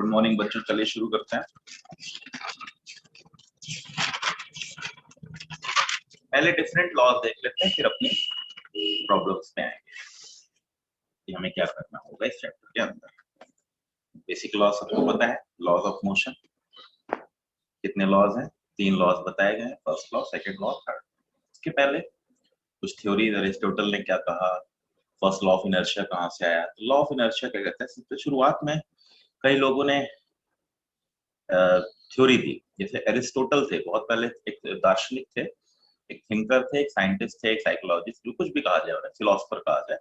Good morning बच्चों, चलिए शुरू करते हैं। पहले डिफरेंट लॉज देख लेते हैं, फिर अपनी प्रॉब्लम्स में आएंगे कि हमें क्या करना होगा इस चैप्टर के अंदर। बेसिक लॉज सबको पता है, लॉज ऑफ मोशन। कितने लॉज हैं? 3 लॉज बताए गए हैं, first law, second law, third. इसके पहले कुछ थ्योरी, अरिस्टोटल ने क्या कहा, फर्स्ट लॉ ऑफ इनर्शिया कहाँ से आया। तो लॉ ऑफ इनर्शिया क्या कहते हैं, सबसे शुरुआत में कई लोगों ने थ्योरी दी। जैसे एरिस्टोटल थे, बहुत पहले एक दार्शनिक थे, एक थिंकर थे, एक साइंटिस्ट थे, एक साइकोलॉजिस्ट, जो कुछ भी कहा जाए, उन्हें फिलोसफर कहा जाए।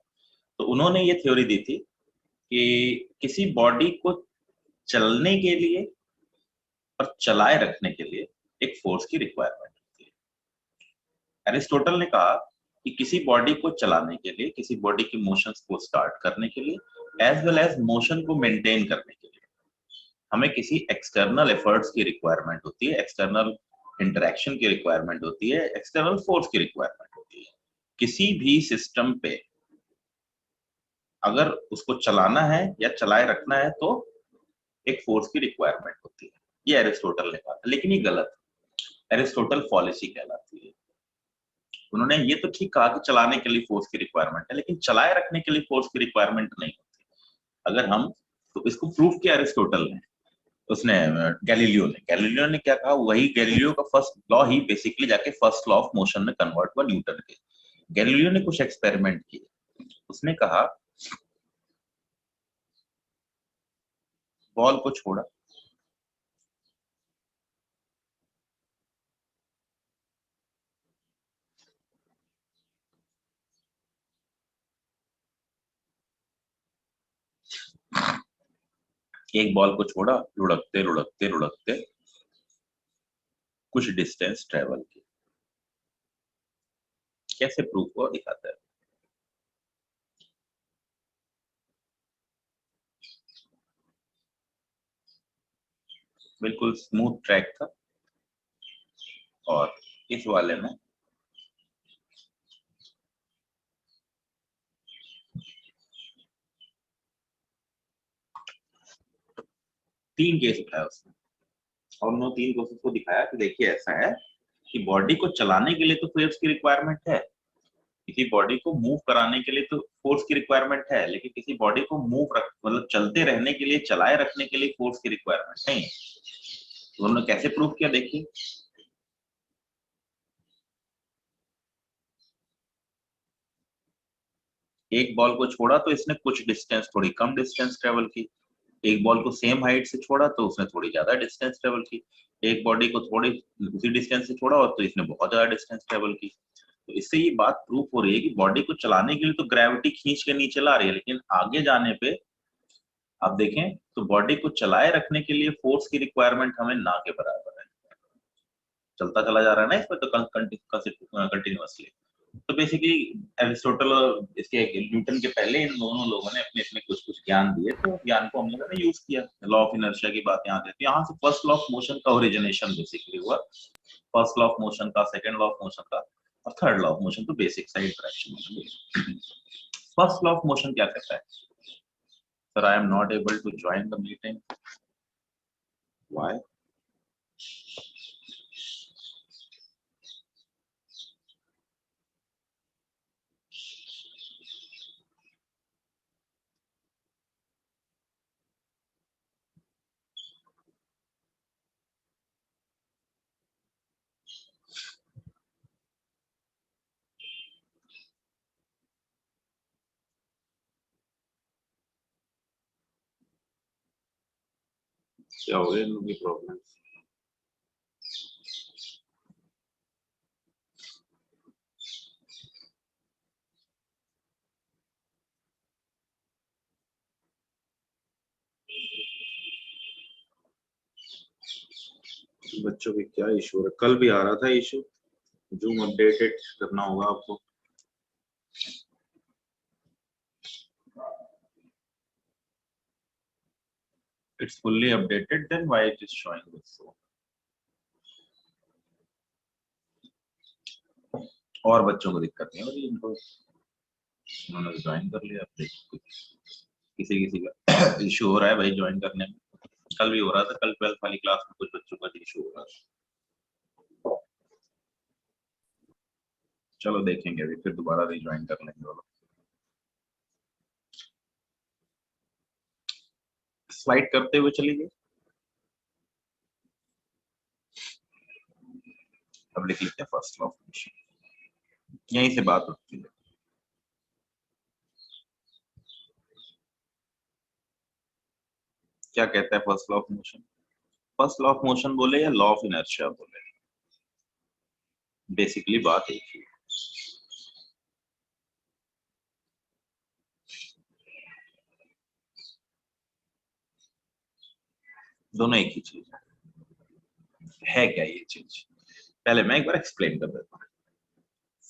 तो उन्होंने ये थ्योरी दी थी कि किसी बॉडी को चलने के लिए और चलाए रखने के लिए एक फोर्स की रिक्वायरमेंट होती है। एरिस्टोटल ने कहा कि किसी बॉडी को चलाने के लिए, किसी बॉडी की मोशंस को स्टार्ट करने के लिए, एज वेल एज मोशन को मेंटेन करने के लिए हमें किसी एक्सटर्नल एफर्ट्स की रिक्वायरमेंट होती है, एक्सटर्नल इंटरेक्शन की रिक्वायरमेंट होती है, एक्सटर्नल फोर्स की रिक्वायरमेंट होती है। किसी भी सिस्टम पे अगर उसको चलाना है या चलाए रखना है तो एक फोर्स की रिक्वायरमेंट होती है। ये एरिस्टोटल ने कहा था, लेकिन ये गलत है। एरिस्टोटल पॉलिसी कहलाती है। उन्होंने ये तो ठीक कहा कि चलाने के लिए फोर्स की रिक्वायरमेंट है, लेकिन चलाए रखने के लिए फोर्स की रिक्वायरमेंट नहीं होती। अगर हम तो इसको प्रूफ किया एरिस्टोटल ने, उसने गैलीलियो ने क्या कहा, वही गैलीलियो का फर्स्ट लॉ ही बेसिकली जाके फर्स्ट लॉ ऑफ मोशन में कन्वर्ट हुआ न्यूटन के। गैलीलियो ने कुछ एक्सपेरिमेंट किए। उसने कहा बॉल को छोड़ा, एक बॉल को छोड़ा, लुढ़कते लुढ़कते लुढ़कते कुछ डिस्टेंस ट्रेवल की। कैसे प्रूफ हुआ दिखाता है। बिल्कुल स्मूथ ट्रैक था और इस वाले में तीन केस उठाया उसने और उन्होंने 3 केसेस को दिखाया कि देखिए ऐसा है कि बॉडी को चलाने के लिए तो फोर्स की रिक्वायरमेंट है, किसी बॉडी को मूव कराने के लिए तो फोर्स की रिक्वायरमेंट है, लेकिन किसी बॉडी को मूव रख मतलब चलते रहने के लिए, चलाए रखने के लिए फोर्स की रिक्वायरमेंट नहीं है। तो उन्होंने कैसे प्रूव किया, देखिए। एक बॉल को छोड़ा तो इसने कुछ डिस्टेंस, थोड़ी कम डिस्टेंस ट्रेवल की। एक बॉल को सेम हाइट से छोड़ा तो उसने थोड़ी ज्यादा डिस्टेंस ट्रेवल की। एक बॉडी को थोड़ी उसी डिस्टेंस से छोड़ा और तो इसने बहुत ज्यादा डिस्टेंस ट्रेवल की। तो इससे ये बात प्रूफ हो रही है कि बॉडी को चलाने के लिए तो ग्रेविटी खींच के नीचे ला रही है, लेकिन आगे जाने पे आप देखें तो बॉडी को चलाए रखने के लिए फोर्स की रिक्वायरमेंट हमें ना के बराबर है। चलता चला जा रहा है ना इसमें तो कंटिन्यूअसली। तो बेसिकली एरिस्टोटल और इसके न्यूटन के पहले इन दोनों लोगों ने अपने अपने कुछ कुछ ज्ञान दिए, तो ज्ञान को हम लोगों ने यूज किया। लॉ ऑफ इनर्शिया की बात यहाँ थी, यहाँ से फर्स्ट लॉ ऑफ मोशन का ओरिजिनेशन बेसिकली हुआ। फर्स्ट लॉ ऑफ मोशन का, सेकंड लॉ ऑफ मोशन का और थर्ड लॉ ऑफ मोशन तो बेसिक सा interaction. First law of motion क्या कहता है? Sir I am not able to join the meeting, why? क्या हो गया इन लोगों की प्रॉब्लम? बच्चों की क्या इशू है? कल भी आ रहा था इशू, जूम अपडेटेड करना होगा आपको। It's fully updated, then why it is showing this? So और बच्चों को दिक्कत नहीं हो रही इनको, उन्होंने ज्वाइन कर लिया। अब देखो किसी किसी का इशू हो रहा है भाई ज्वाइन करने में। कल भी हो रहा था, कल 12th वाली क्लास में कुछ बच्चों का इशू हो रहा था। चलो देखेंगे अभी, फिर दोबारा रिज्वाइन कर लेंगे वो लोग। स्लाइड करते हुए चलिए, अब लिख लेते हैं फर्स्ट लॉ ऑफ मोशन, यहीं से बात उठती है। क्या कहता है first law of motion? First law of motion बोले या लॉ ऑफ इनर्शिया बोले, बेसिकली बात एक ही है। दोनों एक ही चीज है क्या ये चीज? पहले मैं एक बार एक्सप्लेन कर देता हूँ।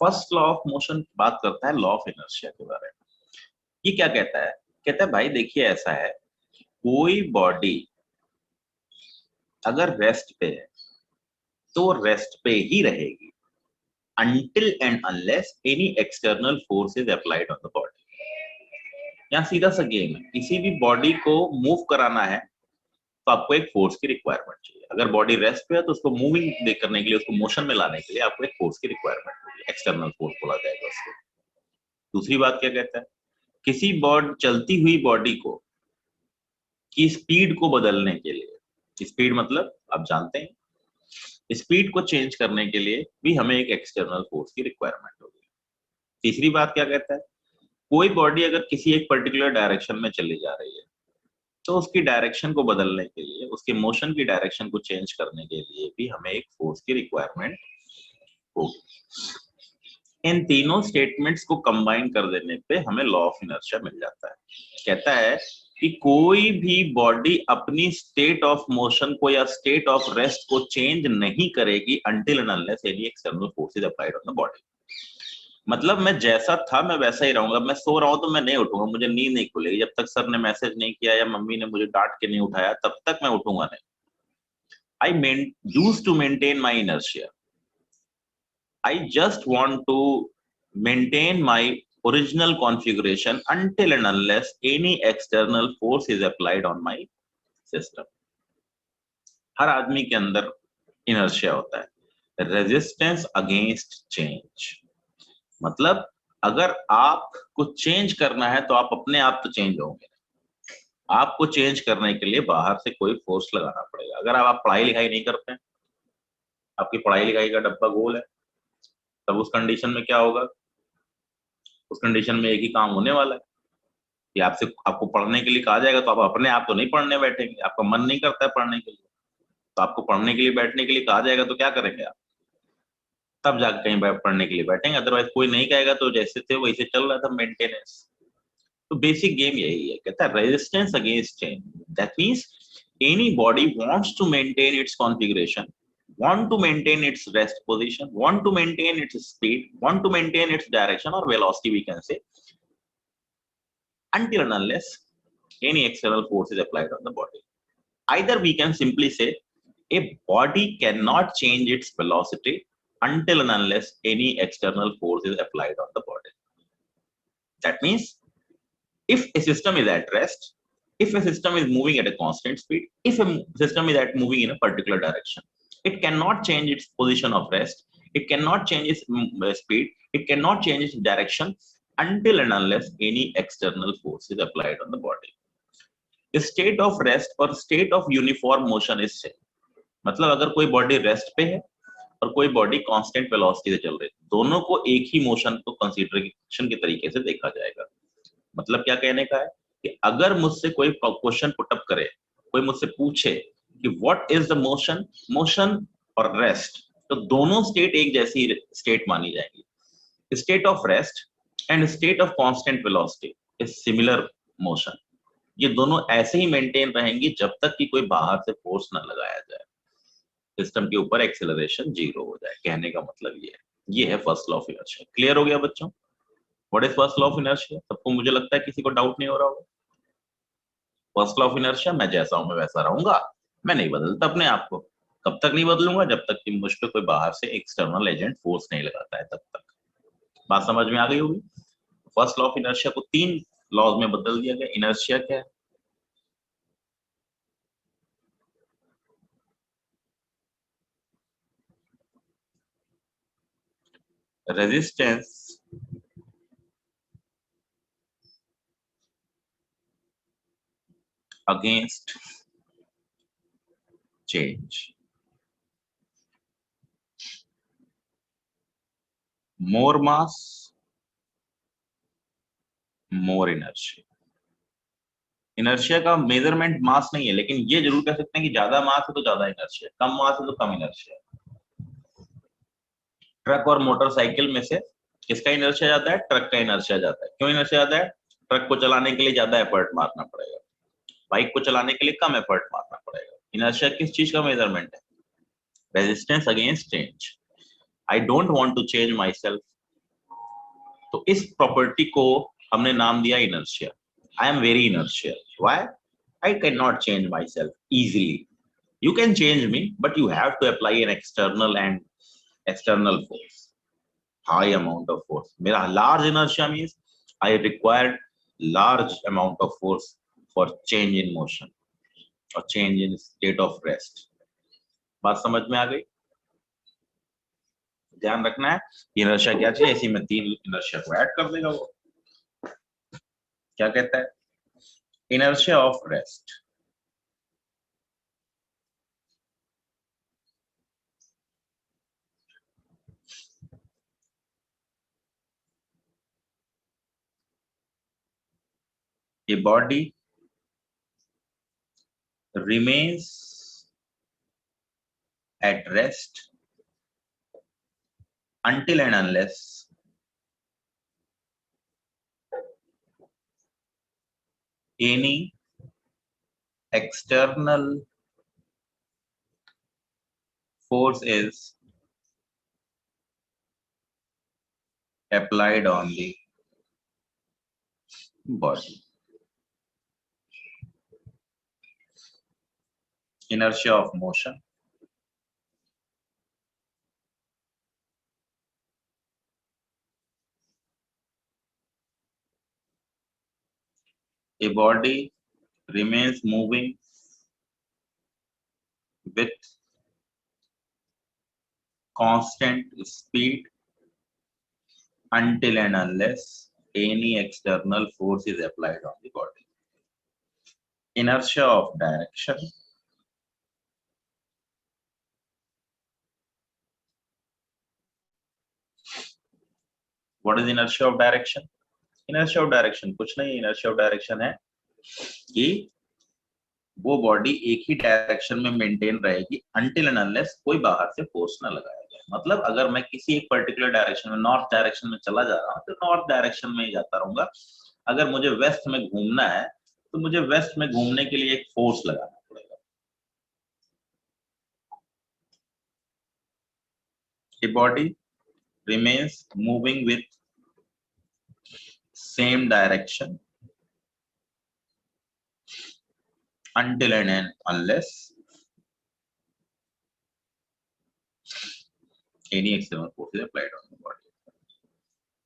फर्स्ट लॉ ऑफ मोशन बात करता है लॉ ऑफ इनर्शिया के बारे में। ये क्या कहता है? कहता है भाई देखिए ऐसा है, कोई बॉडी अगर रेस्ट पे है तो रेस्ट पे ही रहेगी until and unless any external force is applied on the body। यहाँ सीधा सा गेम है, किसी भी बॉडी को मूव कराना है तो आपको एक फोर्स की रिक्वायरमेंट चाहिए। अगर बॉडी रेस्ट पे है तो उसको मूविंग करने के लिए, उसको मोशन में लाने के लिए आपको एक फोर्स की रिक्वायरमेंट होगी, एक्सटर्नल फोर्स बोला जाएगा उसको। दूसरी बात क्या कहता है? किसी चलती हुई बॉडी को की स्पीड को बदलने के लिए, स्पीड मतलब आप जानते हैं, स्पीड को चेंज करने के लिए भी हमें एक एक्सटर्नल फोर्स की रिक्वायरमेंट होगी। तीसरी बात क्या कहता है? कोई बॉडी अगर किसी एक पर्टिकुलर डायरेक्शन में चली जा रही है तो उसकी डायरेक्शन को बदलने के लिए, उसके मोशन की डायरेक्शन को चेंज करने के लिए भी हमें एक फोर्स की रिक्वायरमेंट होगी। इन तीनों स्टेटमेंट्स को कंबाइन कर देने पे हमें लॉ ऑफ इनर्शिया मिल जाता है। कहता है कि कोई भी बॉडी अपनी स्टेट ऑफ मोशन को या स्टेट ऑफ रेस्ट को चेंज नहीं करेगी until and unless any external force is applied on the body। मतलब मैं जैसा था मैं वैसा ही रहूंगा। मैं सो रहा हूं तो मैं नहीं उठूंगा, मुझे नींद नहीं खुलेगी जब तक सर ने मैसेज नहीं किया या मम्मी ने मुझे डांट के नहीं उठाया, तब तक मैं उठूंगा नहीं। I use to maintain my inertia, I just want to maintain my original configuration until and unless any external force is applied on my system। हर आदमी के अंदर इनर्शिया होता है, रेजिस्टेंस अगेंस्ट चेंज। मतलब अगर आपको चेंज करना है तो आप अपने आप तो चेंज होंगे, आपको चेंज करने के लिए बाहर से कोई फोर्स लगाना पड़ेगा। अगर आप पढ़ाई लिखाई नहीं करते हैं, आपकी पढ़ाई लिखाई का डब्बा गोल है, तब उस कंडीशन में क्या होगा? उस कंडीशन में एक ही काम होने वाला है कि आपसे आपको पढ़ने के लिए कहा जाएगा तो आप अपने आप तो नहीं पढ़ने बैठेंगे, आपका मन नहीं करता है पढ़ने के लिए, तो आपको पढ़ने के लिए बैठने के लिए कहा जाएगा तो क्या करेंगे आप? तब जाकर कहीं पढ़ने के लिए बैठेंगे, अदरवाइज कोई नहीं कहेगा तो जैसे थे वैसे चल रहा था मेंटेनेंस। तो बेसिक गेम यही है, कहता है resistance against change. That means any body wants to maintain its configuration, want to maintain its rest position, want to maintain its speed, want to maintain its direction or velocity, we can say, until and unless any external force is applied on the body। Either we can simply say a body cannot change its velocity until and unless any external force is applied on the body। That means if a system is at rest, if a system is moving at a constant speed, if a system is at moving in a particular direction, it cannot change its position of rest, it cannot change its speed, it cannot change its direction until and unless any external force is applied on the body। The state of rest or state of uniform motion is same। मतलब अगर कोई body rest पे है और कोई body constant velocity से चल रही है, दोनों को एक ही मोशन को कंसीडरेशन के तरीके से देखा जाएगा। मतलब क्या कहने का है कि अगर मुझसे कोई क्वेश्चन पुटअप करे, कोई मुझसे पूछे कि what is the motion, motion और रेस्ट, तो दोनों स्टेट एक जैसी स्टेट मानी जाएगी। State of rest and state of constant velocity is similar motion. ये दोनों ऐसे ही मेंटेन रहेंगी जब तक कि कोई बाहर से फोर्स ना लगाया जाए, सिस्टम के ऊपर एक्सेलरेशन जीरो हो जाए। कहने का मतलब ये है first law of inertia. Clear हो गया बच्चों? What is first law of inertia? सबको मुझे लगता है किसी को डाउट नहीं हो रहा होगा। फर्स्ट लॉ ऑफ इनर्शिया, मैं जैसा हूं मैं वैसा रहूंगा, मैं नहीं बदलता अपने आप को। कब तक नहीं बदलूंगा? जब तक कि मुझ पे कोई बाहर से एक्सटर्नल एजेंट फोर्स नहीं लगाता है, तब तक। बात समझ में आ गई होगी? फर्स्ट लॉ ऑफ इनर्शिया को 3 लॉज में बदल दिया गया। इनर्शिया क्या है? resistance against change. More mass, more inertia. Inertia का मेजरमेंट मास नहीं है, लेकिन ये जरूर कह सकते हैं कि ज्यादा मास है तो ज्यादा इनर्शिया, कम मास है तो कम इनर्शिया। ट्रक और मोटरसाइकिल में से किसका इनर्शिया ज्यादा है? ट्रक का इनर्शिया ज्यादा है। क्यों इनर्शिया ज्यादा है? ट्रक को चलाने के लिए ज्यादा एफर्ट मारना पड़ेगा, बाइक को चलाने के लिए कम एफर्ट मारना पड़ेगा। इनर्शिया किस चीज का मेजरमेंट है? Resistance against change. I don't want to change myself, तो इस प्रॉपर्टी को हमने नाम दिया inertia. I am very inertial, why? I can not change myself easily. You can change me, but you have to apply an external and external force, high amount of force. मेरा large inertia means I required large amount of force for change in motion or change in state of rest. बात समझ में आ गई? ध्यान रखना है inertia क्या चीज है, इसी में 3 इनर्शिया को ऐड कर देगा वो। क्या कहता है? Inertia of rest. A body remains at rest until and unless any external force is applied on the body. Inertia of motion. A body remains moving with constant speed until and unless any external force is applied on the body. Inertia of direction. What is inertia of direction? Inertia of direction कुछ नहीं, inertia of direction है कि वो body एक ही direction में maintain रहेगी until and unless कोई बाहर से फोर्स ना लगाया जाए। मतलब अगर मैं किसी एक पर्टिकुलर डायरेक्शन में, नॉर्थ डायरेक्शन में चला जा रहा हूँ तो नॉर्थ डायरेक्शन में ही जाता रहूंगा। अगर मुझे वेस्ट में घूमना है तो मुझे वेस्ट में घूमने के लिए एक फोर्स लगाना पड़ेगा। A body remains moving with same direction until and unless any external force is applied on the body.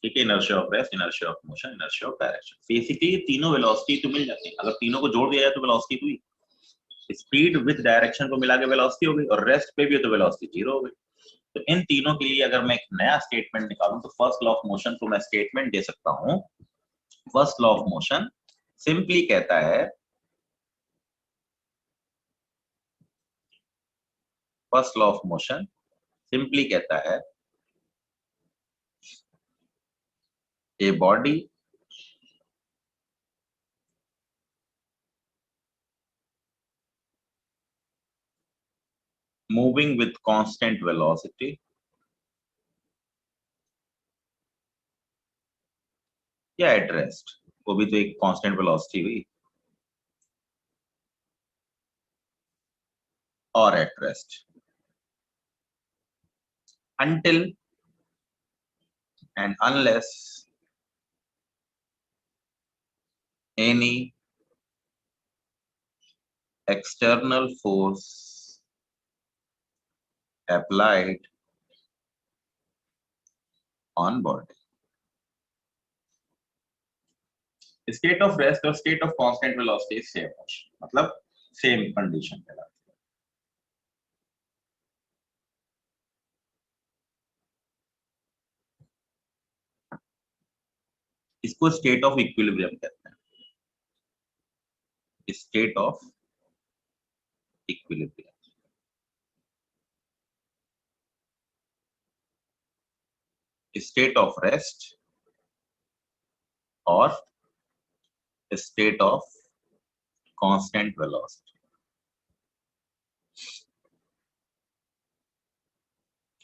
ठीक है, inertia of rest, inertia of motion, inertia of direction. Basically ये तीनों वेलोसिटी तो मिल जाती है, अगर तीनों को जोड़ दिया जाए तो वेलोसिटी हुई। स्पीड विद डायरेक्शन को मिला के वेलोसिटी हो गई, और रेस्ट पे भी है तो वेलोसिटी 0 हो गई। तो इन तीनों के लिए अगर मैं एक नया स्टेटमेंट निकालूं तो फर्स्ट लॉ ऑफ मोशन को मैं स्टेटमेंट दे सकता हूं। First law of motion simply कहता है, first law of motion simply कहता है a body moving with constant velocity या एट रेस्ट, वो भी तो एक कांस्टेंट वेलोसिटी हुई, और at rest until and unless any external force applied on body. State of rest और state of constant velocity is same motion, मतलब same condition कहलाती है। इसको स्टेट ऑफ इक्विलिब्रियम कहते हैं, state of equilibrium. State of rest और state of constant velocity.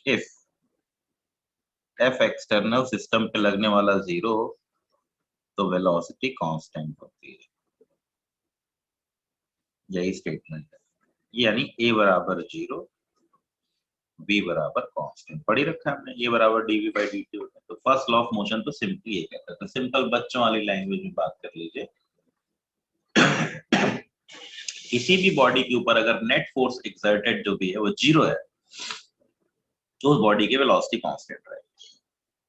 If F external system पे लगने वाला 0 हो तो वेलोसिटी कांस्टेंट होती है, यही स्टेटमेंट है। यानी ए बराबर 0, बी बराबर कांस्टेंट पढ़ी रखा है हमने, ए बराबर डीवी बाई डी होता है। तो फर्स्ट लॉ ऑफ मोशन तो सिंपली ये कहता है, तो सिंपल बच्चों वाली लैंग्वेज में बात कर लीजिए। किसी भी बॉडी के ऊपर अगर नेट फोर्स एक्सर्टेड जो भी है वो 0 है तो उस बॉडी की वेलोसिटी कांस्टेंट रहेगी।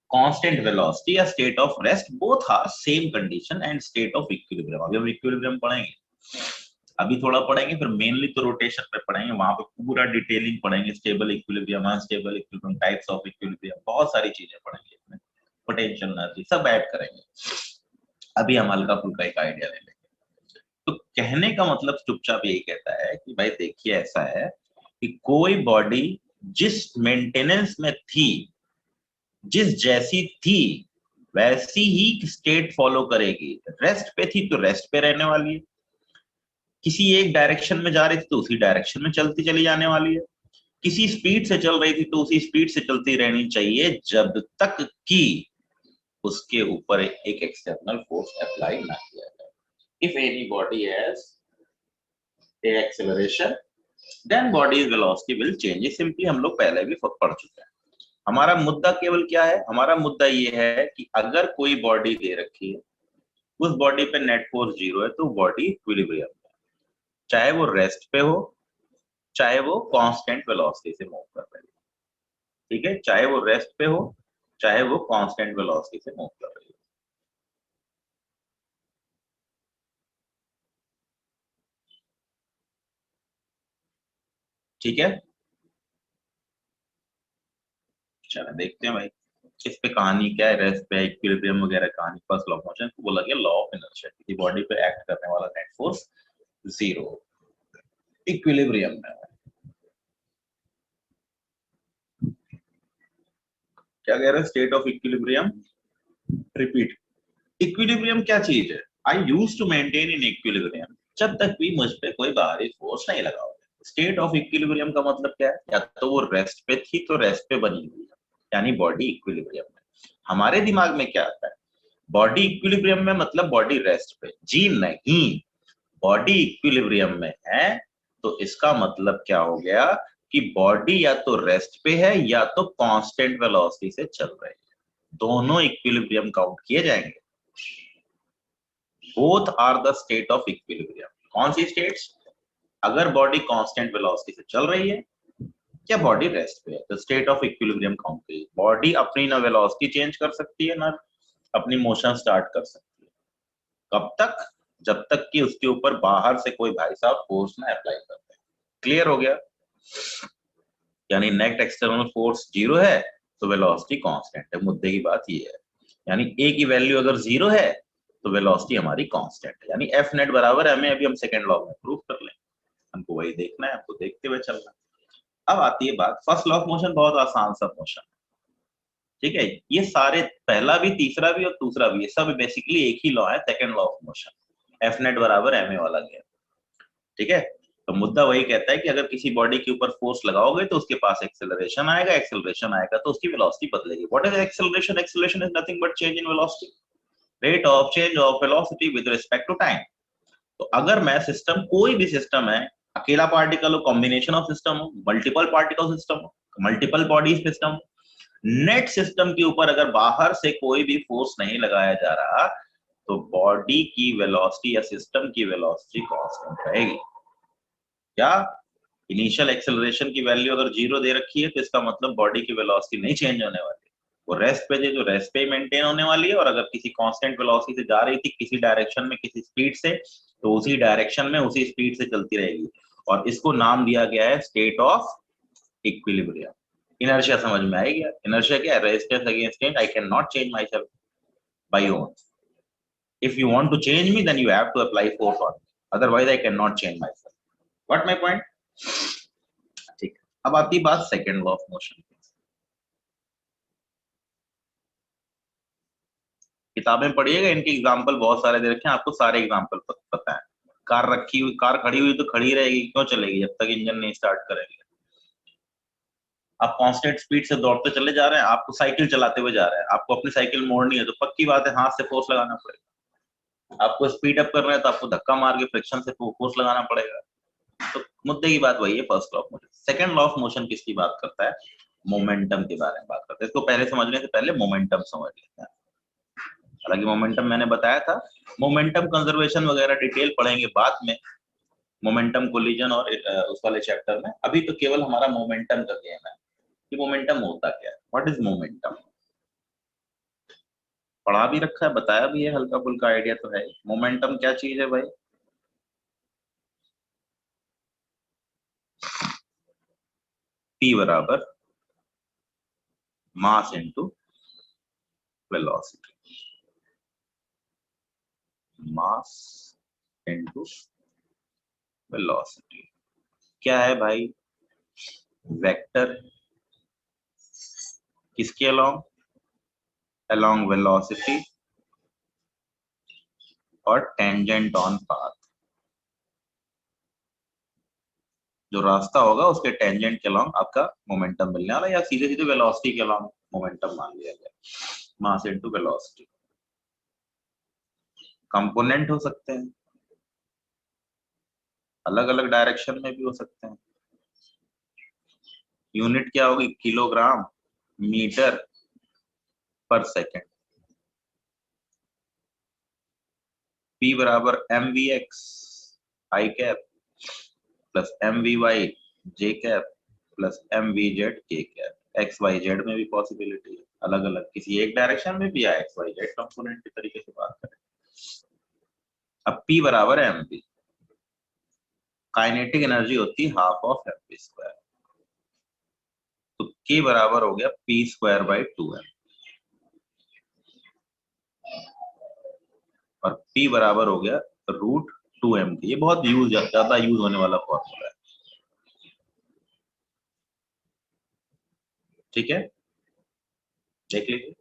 कांस्टेंट वेलोसिटी या state of rest both are same condition and state of equilibrium. अभी हम इक्विलिब्रियम पढ़ेंगे, अभी थोड़ा पढ़ेंगे, फिर मेनली तो रोटेशन पे पढ़ेंगे, वहां पे पूरा डिटेलिंग पढ़ेंगे, stable equilibrium, unstable equilibrium, types of equilibrium, बहुत सारी चीजें पढ़ेंगे इसमें, पोटेंशियल एनर्जी सब ऐड करेंगे। अभी हम हल्का फुल्का एक आइडिया ले लेंगे। तो कहने का मतलब चुपचाप यही कहता है कि भाई देखिए ऐसा है कि कोई बॉडी जिस मेंटेनेंस में थी, जिस जैसी थी वैसी ही स्टेट फॉलो करेगी। रेस्ट पे थी तो रेस्ट पे रहने वाली है, किसी एक डायरेक्शन में जा रही थी तो उसी डायरेक्शन में चलती चली जाने वाली है, किसी स्पीड से चल रही थी तो उसी स्पीड से चलती रहनी चाहिए जब तक कि उसके ऊपर एक एक्सटर्नल फोर्स अप्लाई ना किया जाए। If any body has a acceleration then body's velocity will change. Simply हम लोग पहले भी पढ़ चुके हैं। हमारा मुद्दा केवल क्या है, हमारा मुद्दा ये है कि अगर कोई बॉडी दे रखी है, उस बॉडी पे नेट फोर्स 0 है तो बॉडी इक्विलिब्रियम है, चाहे वो रेस्ट पे हो चाहे वो कांस्टेंट वेलोसिटी से मूव कर रही है। ठीक है, चाहे वो रेस्ट पे हो चाहे वो कांस्टेंट वेलोसिटी से मूव कर रही है। ठीक है, चलो देखते हैं भाई इस पे कहानी क्या है। रेस्ट पे इक्विलिब्रियम वगैरह कहानी, फर्स्ट लॉ ऑफ मोशन को बोला गया लॉ ऑफ इनर्शिया, किसी बॉडी पे एक्ट करने वाला नेट फोर्स 0 इक्विलिब्रियम में। क्या कह रहे हैं, state of equilibrium. Repeat, equilibrium क्या चीज है? I use to maintain in equilibrium, जब तक भी मुझ पे कोई बाहरी फोर्स नहीं लगा होगा। स्टेट ऑफ इक्विलिब्रियम का मतलब क्या है, या तो वो रेस्ट पे थी तो रेस्ट पे बनी हुई है, यानी बॉडी इक्विलिब्रियम में। हमारे दिमाग में क्या आता है, बॉडी इक्विलिब्रियम में मतलब बॉडी रेस्ट पे, जी नहीं, बॉडी इक्विलिब्रियम में है तो इसका मतलब क्या हो गया कि बॉडी या तो रेस्ट पे है या तो कांस्टेंट वेलोसिटी से चल रही है, दोनों इक्विलिब्रियम काउंट किए जाएंगे। Both are the state of equilibrium. कौन सी स्टेट्स? अगर बॉडी कांस्टेंट वेलोसिटी से चल रही है या बॉडी रेस्ट पे है तो स्टेट ऑफ इक्विलिब्रियम काउंट करिए। बॉडी अपनी ना वेलोसिटी चेंज कर सकती है ना अपनी मोशन स्टार्ट कर सकती है, कब तक? जब तक कि उसके ऊपर बाहर से कोई भाई साहब फोर्स ना अप्लाई करते हैं। क्लियर हो गया? यानी नेट एक्सटर्नल फोर्स 0 है तो वेलोसिटी कांस्टेंट है, मुद्दे की बात ये है। यानी ए की वैल्यू अगर 0 है तो वेलोसिटी हमारी कांस्टेंट है, यानी एफ नेट बराबर है, हमें अभी हम सेकंड लॉ में प्रूव कर लें, हमको वही देखना है, हमको देखते हुए चलना है। अब आती है बात फर्स्ट लॉ ऑफ मोशन, बहुत आसान सा मोशन, ठीक है। ये सारे पहला भी तीसरा भी और दूसरा भी, ये सब बेसिकली एक ही लॉ है, second law of motion, F net बराबर एम ए वाला गेम। ठीक है, तो मुद्दा वही कहता है कि अगर किसी बॉडी के ऊपर फोर्स लगाओगे तो उसके पास एक्सेलरेशन आएगा, एक्सेलरेशन आएगा तो उसकी वेलोसिटी बदलेगी। What is acceleration? Acceleration is nothing but change in velocity, rate of change of velocity with respect to time. तो अगर मैं सिस्टम, कोई भी सिस्टम है, अकेला पार्टिकल हो, कॉम्बिनेशन ऑफ सिस्टम हो, मल्टीपल पार्टिकल सिस्टम हो, multiple body system, net system के ऊपर अगर बाहर से कोई भी फोर्स नहीं लगाया जा रहा तो बॉडी की वेलोसिटी या सिस्टम की वेलोसिटी कांस्टेंट रहेगी। क्या इनिशियल एक्सेलरेशन की वैल्यू अगर 0 दे रखी है तो इसका मतलब बॉडी की वेलोसिटी नहीं चेंज होने वाली, वो रेस्ट पे जो रेस्ट पे मेंटेन होने वाली है। और अगर किसी कांस्टेंट वेलोसिटी से जा रही थी किसी डायरेक्शन में किसी स्पीड से तो उसी डायरेक्शन में उसी स्पीड से चलती रहेगी, और इसको नाम दिया गया है स्टेट ऑफ इक्विलिब्रियम। इनर्शिया समझ में आएगी? इनर्शिया क्या है? Resistance against change, I can not change my self by own, If you want to change me, then you have to apply force on me. Otherwise, I cannot change myself. What my point? ठीक. अब आती बात second law of motion की. किताबें पढ़िएगा, इनके example बहुत सारे दे रखे हैं, आपको सारे एग्जाम्पल पता है. कार रखी हुई, कार खड़ी हुई तो खड़ी रहेगी, क्यों चलेगी जब तक इंजन नहीं स्टार्ट करेंगे. आप कांस्टेंट स्पीड से दौड़ते चले जा रहे हैं, आपको साइकिल चलाते हुए जा रहे हैं, आपको अपनी साइकिल मोड़नी है तो पक्की बात है हाथ से फोर्स लगाना पड़ेगा. आपको स्पीड अप कर रहे हैं तो आपको धक्का मार के फ्रिक्शन से फोर्स लगाना पड़ेगा. तो मुद्दे की बात वही है, first law of motion. Second law of motion किसकी बात करता है? मोमेंटम के बारे में बात करता है. इसको पहले समझने से पहले मोमेंटम समझ लेते हैं. हालांकि मोमेंटम मैंने बताया था, मोमेंटम कंजर्वेशन वगैरह डिटेल पढ़ेंगे बाद में, मोमेंटम कोलिजन और उस वाले चैप्टर में. अभी तो केवल हमारा मोमेंटम का गेम है कि मोमेंटम होता क्या है. What is momentum? पढ़ा भी रखा है, बताया भी है, हल्का फुल्का आइडिया तो है. मोमेंटम क्या चीज है भाई? P बराबर mass into velocity. Mass into velocity क्या है भाई? वेक्टर किसके अलोंग? अलोंग वेलोसिटी और टेंजेंट ऑन पाथ. जो रास्ता होगा उसके टेंजेंट के अलोंग आपका मोमेंटम मिलने वाला, या सीधे सीधे वेलोसिटी के अलोंग मोमेंटम मान लिया गया. Mass into velocity. कंपोनेंट हो सकते हैं, अलग अलग डायरेक्शन में भी हो सकते हैं. यूनिट क्या होगी? किलोग्राम मीटर पर सेकेंड. P बराबर mvx आई कैप प्लस mvy जे कैप प्लस mvz के कैप. एक्स वाई जेड में भी पॉसिबिलिटी है, अलग अलग किसी एक डायरेक्शन में भी, या एक्स वाई जेड कंपोनेंट की तरीके से बात करें. अब P बराबर mv. काइनेटिक एनर्जी होती है हाफ ऑफ mv स्क्वायर. तो K बराबर हो गया P स्क्वायर बाई 2m और P बराबर हो गया √2m. ये बहुत ज्यादा यूज होने वाला फॉर्मूला है. ठीक है, देख लीजिए.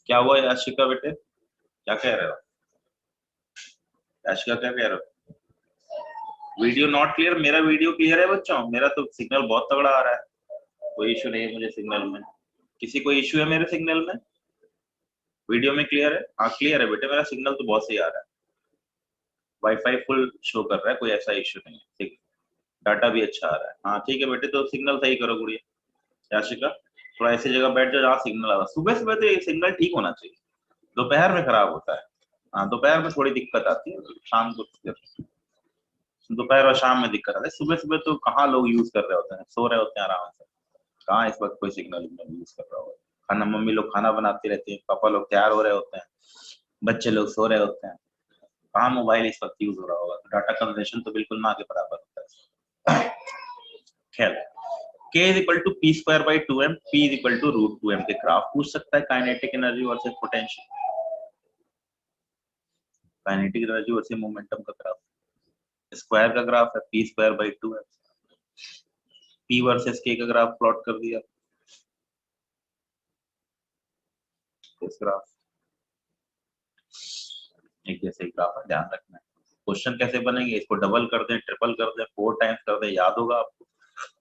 क्या हुआ याशिका बेटे, क्या कह रहे हो? याशिका क्या कह रहे हो? Video not clear? मेरा वीडियो क्लियर है बच्चों, मेरा तो सिग्नल बहुत तगड़ा आ रहा है, कोई इशू नहीं है मुझे सिग्नल में. किसी को इशू है मेरे सिग्नल में? वीडियो में क्लियर है? हाँ क्लियर है बेटे, मेरा सिग्नल तो बहुत सही आ रहा है. वाईफाई फुल शो कर रहा है, कोई ऐसा इशू नहीं है. ठीक, डाटा भी अच्छा आ रहा है. हाँ ठीक है बेटे, तो सिग्नल सही करो गुड़िया. याशिका थोड़ा ऐसी जगह बैठ जाओ जहाँ सिग्नल आ रहा है. सुबह सुबह तो ये सिग्नल ठीक होना चाहिए, दोपहर में खराब होता है. हाँ दोपहर में थोड़ी दिक्कत आती है, शाम को. दोपहर और शाम में दिक्कत आती है, सुबह सुबह तो कहाँ लोग यूज कर रहे होते हैं, सो रहे होते हैं आराम से. कहाँ इस वक्त कोई सिग्नल यूज कर रहा होगा. खाना मम्मी लोग खाना बनाती रहती है, पापा लोग तैयार हो रहे होते हैं, बच्चे लोग सो रहे होते हैं. कहाँ मोबाइल इस वक्त यूज हो रहा होगा. डाटा कंजम्पशन तो बिल्कुल ना के बराबर होता है. खैर, K is equal to P square by 2m, P is equal to √2m के ग्राफ पूछ सकता है. Kinetic energy versus potential. Kinetic energy versus momentum का ग्राफ, स्क्वायर का ग्राफ है P square by 2m. P versus K का graph plot कर दिया. इस ग्राफ एक जैसे ही ग्राफ है, ध्यान रखना है. क्वेश्चन कैसे बनेंगे, इसको डबल कर दें, ट्रिपल कर दें, 4 टाइम्स कर दें, याद होगा आपको.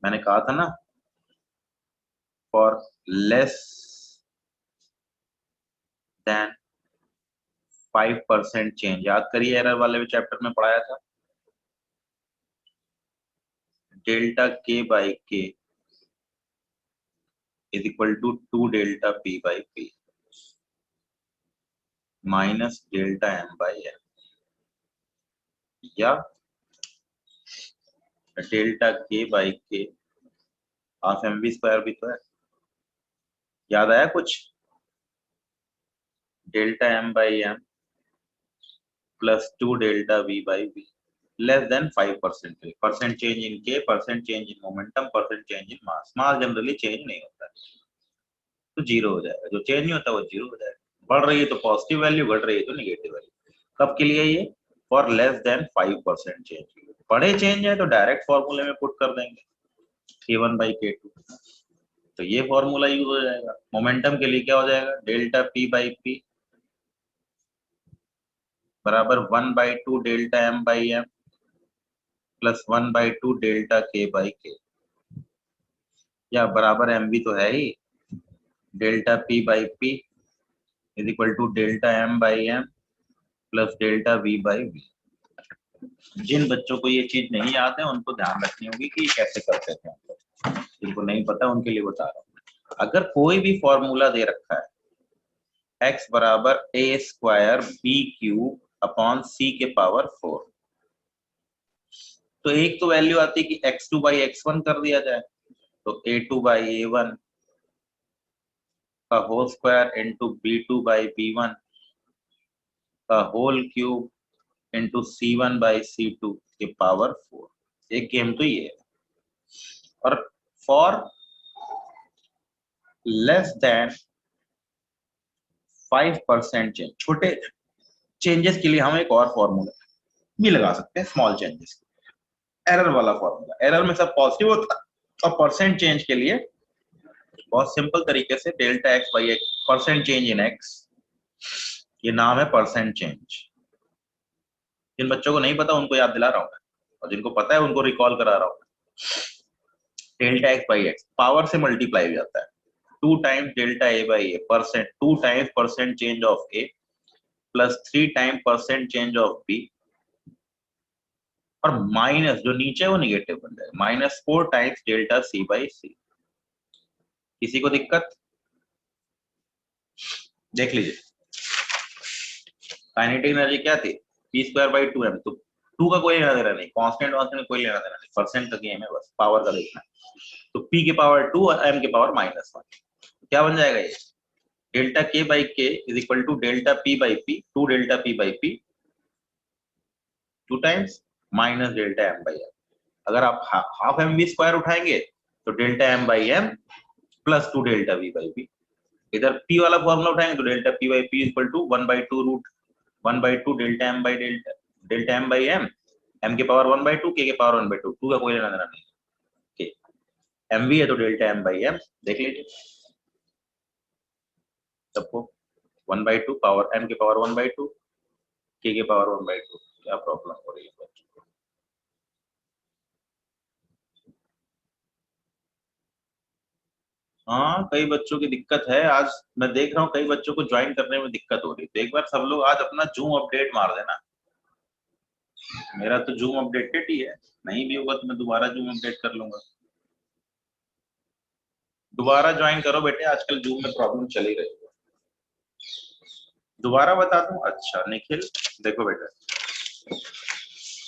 मैंने कहा था ना, फॉर लेस देन 5% चेंज. याद करिए, एरर वाले चैप्टर में पढ़ाया था. Delta K by K is equal to 2 delta P by P minus delta M by M, या delta K by K half mv square भी तो है. याद आया कुछ? Delta M by M plus 2 delta V by V. Less than 5% के लिए, percent change in K, percent change in momentum, percent change in mass. Mass generally change नहीं होता है तो जीरो हो जाएगा, जो चेंज नहीं होता वो जीरो हो जाएगा। बढ़ रही है तो पॉजिटिव वैल्यू, घट रही है तो नेगेटिव वैल्यू। कब के लिए ये? For less than 5% change. बड़े चेंज है तो डायरेक्ट फॉर्मूले में पुट कर देंगे K1/K2, तो ये फॉर्मूला यूज हो जाएगा। मोमेंटम के लिए क्या हो जाएगा? डेल्टा P/P बराबर 1/2 delta M/M plus 1/2 delta K/K, या बराबर MV तो है ही, delta P/P is equal to delta M/M plus delta V/V। जिन बच्चों को ये चीज नहीं याद है उनको ध्यान रखनी होगी कि कैसे करते थे हम लोग, जिनको नहीं पता उनके लिए बता रहा हूँ। अगर कोई भी फॉर्मूला दे रखा है x बराबर a² b³ अपॉन c के पावर 4, तो एक तो वैल्यू आती है कि x2/x1 कर दिया जाए, तो a2/a1 का होल स्क्वायर इंटू b2/b1 का होल क्यूब इंटू c1/c2 के पावर 4। एक गेम तो ये है। और फॉर लेस देन 5% चेंज, छोटे चेंजेस के लिए हम एक और फॉर्मूला भी लगा सकते हैं, स्मॉल चेंजेस, एरर वाला फॉर्मूला। एरर में सब पॉजिटिव होता है और परसेंट चेंज के लिए बहुत सिंपल तरीके से डेल्टा x/x, परसेंट चेंज इन x, ये नाम है परसेंट चेंज। जिन बच्चों को नहीं पता उनको याद दिला रहा हूं मैं, और जिनको पता है उनको रिकॉल करा रहा हूं। डेल्टा x/x पावर से मल्टीप्लाई हो जाता है, 2 times delta a/a, percent 2 times percent change of a plus 3 time percent change of b, और माइनस जो नीचे वो निगेटिव बन जाएगा, -4 टाइम्स डेल्टा c/c। किसी को दिक्कत? देख लीजिए, काइनेटिक एनर्जी क्या थी? p²/2m, तो 2 का कोई लेना देना नहीं, कांस्टेंट वांस्टेंट में कोई लेना देना नहीं, परसेंट का गेम है, बस पावर का देखना है। तो p के पावर 2 और m के पावर -1, क्या बन जाएगा ये? Delta K/K is equal to delta P/P, 2 delta P/P 2 times minus delta M/M। अगर आप हाफ mv² उठाएंगे तो delta M/M plus 2 delta V/P। इधर P वाला फॉर्मूला उठाएंगे तो delta P/P is equal to 1/2 root 1/2 delta M/डेल्टा, डेल्टा M/M, m के पावर 1/2, k के पावर 1/2, 2 का कोई लेना देना नहीं। okay. mv है तो डेल्टा M/M देख लीजिए सबको, 1/2 पावर m के पावर 1/2, k के पावर 1/2। क्या प्रॉब्लम हो रही है बच्चों को? हाँ, कई बच्चों की दिक्कत है। आज मैं देख रहा हूँ कई बच्चों को ज्वाइन करने में दिक्कत हो रही है, तो एक बार सब लोग आज अपना जूम अपडेट मार देना। मेरा तो जूम अपडेटेड ही है, नहीं भी होगा तो मैं दोबारा जूम अपडेट कर लूंगा। दोबारा ज्वाइन करो बेटे, आजकल जूम में प्रॉब्लम चल ही रही है। दोबारा बता दूं? अच्छा निखिल, देखो बेटा,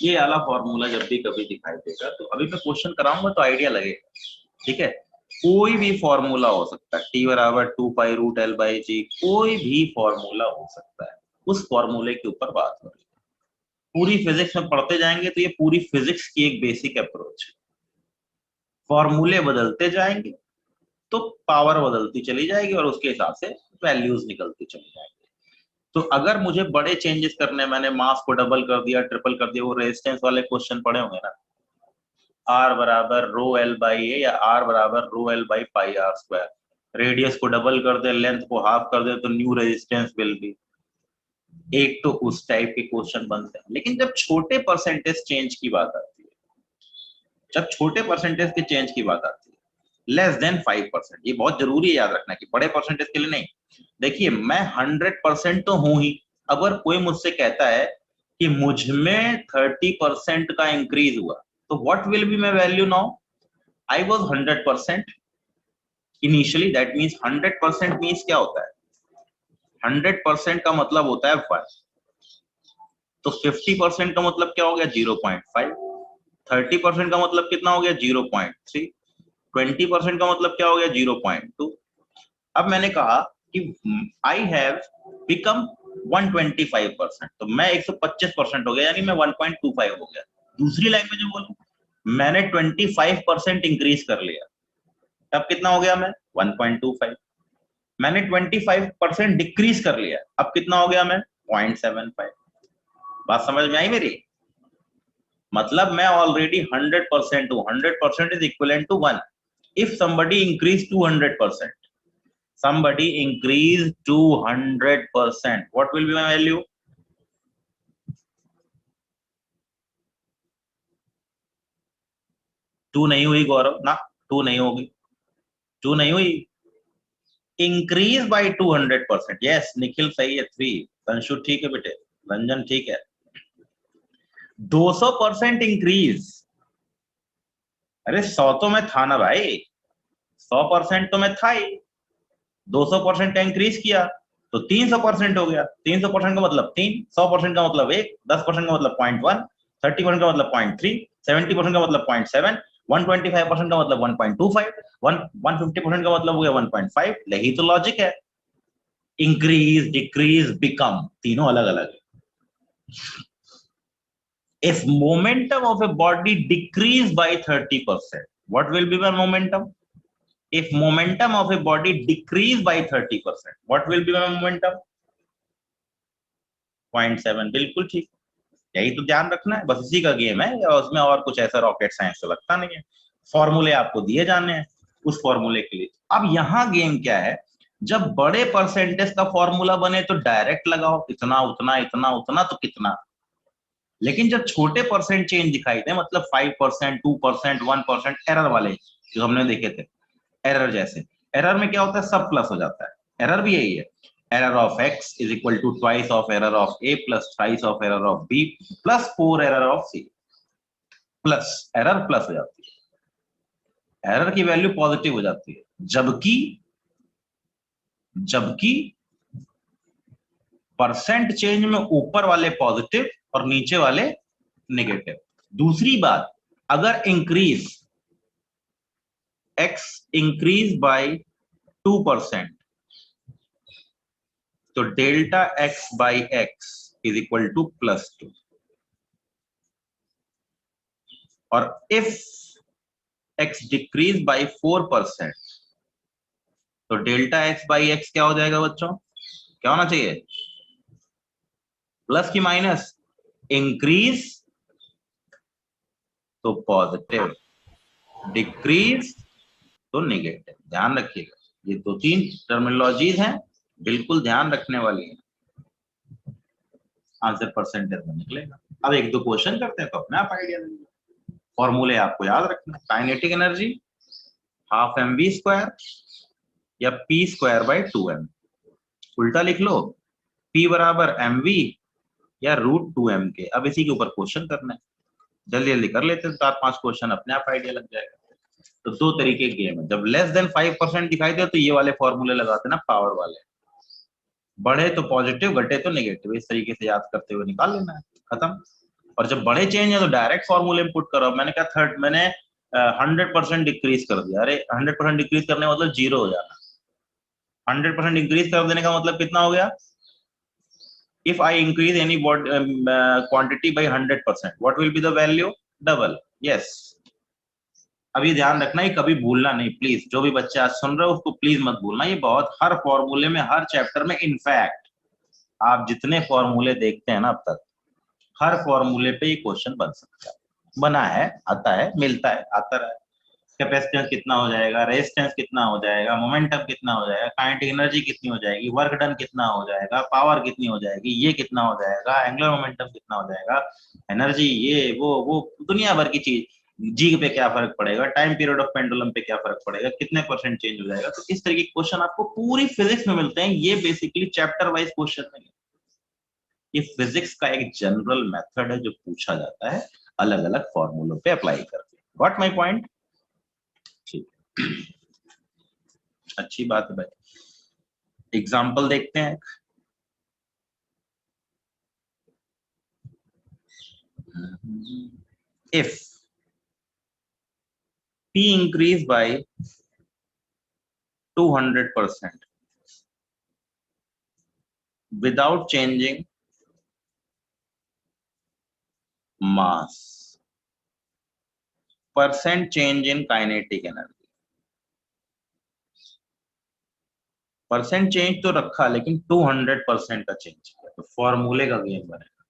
ये वाला फॉर्मूला जब भी कभी दिखाई देगा तो अभी मैं क्वेश्चन कराऊंगा तो आइडिया लगेगा, ठीक है? कोई भी फॉर्मूला हो सकता है, t बराबर 2π√L/g, कोई भी फॉर्मूला हो सकता है, उस फॉर्मूले के ऊपर बात हो रही है। पूरी फिजिक्स में पढ़ते जाएंगे तो ये पूरी फिजिक्स की एक बेसिक अप्रोच है। फॉर्मूले बदलते जाएंगे तो पावर बदलती चली जाएगी और उसके हिसाब से वैल्यूज निकलती चली जाएंगी। तो अगर मुझे बड़े चेंजेस करने, मैंने मास को डबल कर दिया, ट्रिपल कर दिया, वो रेजिस्टेंस वाले क्वेश्चन पढ़े होंगे ना, R बराबर ρL/a या R बराबर ρL/πr², रेडियस को डबल कर दे, लेंथ को हाफ कर दे तो न्यू रेजिस्टेंस विल बी। एक तो उस टाइप के क्वेश्चन बनते हैं। लेकिन जब छोटे परसेंटेज चेंज की बात आती है, जब छोटे परसेंटेज के चेंज की बात आती है, लेस देन 5%, ये बहुत जरूरी है याद रखना कि बड़े परसेंटेज के लिए नहीं। देखिए, मैं 100% तो हूं ही, अगर कोई मुझसे कहता है कि मुझ में 30% का इंक्रीज हुआ, तो what will be my value now? I was 100% initially, that means 100% means क्या होता है? 100% का मतलब होता है 1, तो 50% का मतलब क्या हो गया? 0.5, 30% का मतलब कितना हो गया? 0.3, 20% का मतलब क्या हो गया? 0.2। अब मैंने कहा कि आई हैव बिकम 125%, तो मैं 125% हो गया, यानी मैं 1.25 हो गया। दूसरी लैंग्वेज में बोलूं, मैंने 25% इंक्रीज कर लिया, तब कितना हो गया मैं 1.25। मैंने 25% डिक्रीज कर लिया, अब कितना हो गया मैं 0.75। बात समझ में आई मेरी? मतलब मैं ऑलरेडी 100% हूं, 100% is equivalent to 1। If somebody increase to 100%, somebody increase to 100%, what will be my value? 2 नहीं हुई गौरव ना, 2 नहीं होगी, 2 नहीं हुई। इंक्रीज बाई 200%, यस निखिल सही है 3, अंशु ठीक है बेटे, रंजन ठीक है। 200% इंक्रीज, अरे 100 तो मैं था ना भाई, 100% तो मैं था ही, 200% का इंक्रीज किया तो 300% हो गया। 300% का मतलब 3, 100% का मतलब 1, 10% का मतलब 0.1, 30% का मतलब 0.3, 70% का मतलब 0.7, 125% का मतलब 1.25, 150% का मतलब हो गया 1.5। यही तो लॉजिक है, इंक्रीज डिक्रीज बिकम, तीनों अलग अलग है। If momentum of a body decrease by 30%, what will be my momentum? If momentum of a body decrease by 30%, what will be my momentum? 0.7, बिल्कुल ठीक। यही तो ध्यान रखना है, बस इसी का गेम है, या उसमें और कुछ ऐसा रॉकेट साइंस तो लगता नहीं है। फॉर्मूले आपको दिए जाने हैं उस फॉर्मूले के लिए। अब यहाँ गेम क्या है, जब बड़े परसेंटेज का फॉर्मूला बने तो डायरेक्ट लगाओ, इतना उतना इतना उतना तो कितना। लेकिन जब छोटे परसेंट चेंज दिखाई दे, मतलब 5%, 2%, 1%, एरर वाले जो हमने देखे थे, एरर जैसे, एरर में क्या होता है, सब प्लस हो जाता है। एरर भी यही है, error of x is equal to twice of error of a plus thrice of error of b plus 4 error of c, plus error plus हो जाती है, एरर की वैल्यू पॉजिटिव हो जाती है, जबकि जबकि परसेंट चेंज में ऊपर वाले पॉजिटिव और नीचे वाले नेगेटिव। दूसरी बात, अगर इंक्रीज x इंक्रीज बाय 2%, तो delta x by x is equal to +2। और इफ x डिक्रीज बाई 4%, तो डेल्टा x बाई x क्या हो जाएगा बच्चों, क्या होना चाहिए, प्लस की माइनस, इंक्रीज तो पॉजिटिव, डिक्रीज तो नेगेटिव। ध्यान रखिएगा, ये 2-3 टर्मिनोलॉजीज हैं, बिल्कुल ध्यान रखने वाली है, आंसर परसेंटेज में निकलेगा। अब एक दो क्वेश्चन करते हैं तो अपने आप आइडिया देंगे। फॉर्मूले आपको याद रखना, kinetic energy half mv square या p स्क्वायर बाई 2m, उल्टा लिख लो, p बराबर mv या √2m के। अब इसी के ऊपर क्वेश्चन करना है, जल्दी जल्दी कर लेते हैं, 4-5 क्वेश्चन, अपने आप आइडिया लग जाएगा। तो दो तरीके के गेम है, जब लेस देन 5% दिखाई दे तो ये वाले फॉर्मूले लगाते ना, पावर वाले, बढ़े तो पॉजिटिव घटे तो नेगेटिव, इस तरीके से याद करते हुए निकाल लेना है, खत्म। और जब बड़े चेंज है तो डायरेक्ट फॉर्मूले में पुट करो। मैंने कहा मैंने 100% डिक्रीज कर दिया, अरे 100% डिक्रीज करने का मतलब 0 हो जाना, 100% इंक्रीज कर देने का मतलब कितना हो गया, if I increase any quantity by 100%, what will be the value, double, yes। अभी ध्यान रखना, ये कभी भूलना नहीं प्लीज, जो भी बच्चे आज सुन रहे हो उसको प्लीज मत भूलना, ये बहुत हर फॉर्मूले में, हर चैप्टर में, इनफैक्ट आप जितने फॉर्मूले देखते हैं ना अब तक, हर फॉर्मूले पे ये क्वेश्चन बन सकता है, बना है, आता है, मिलता है, आता रहा है। कैपेसिटेंस कितना हो जाएगा, रेजिस्टेंस कितना हो जाएगा, मोमेंटम कितना हो जाएगा, काइनेटिक एनर्जी कितनी हो जाएगी, वर्क डन कितना हो जाएगा, पावर कितनी हो जाएगी, ये कितना हो जाएगा, एंगुलर मोमेंटम कितना हो जाएगा, एनर्जी, ये वो दुनिया भर की चीज, जी पे क्या फर्क पड़ेगा, टाइम पीरियड ऑफ पेंडुलम पे क्या फर्क पड़ेगा, कितने परसेंट चेंज हो जाएगा। तो इस तरीके के क्वेश्चन आपको पूरी फिजिक्स में मिलते हैं, ये बेसिकली चैप्टर वाइज क्वेश्चन नहीं है, ये फिजिक्स का एक जनरल मेथड है जो पूछा जाता है अलग अलग फॉर्मूलों पे अप्लाई करके। Got my point? ठीक, अच्छी बात है भाई। एग्जाम्पल देखते हैं, if p increase by 200% without changing mass, percent change in kinetic energy. Percent change तो रखा, लेकिन 200% का चेंज किया, तो फॉर्मूले का गेम बनेगा।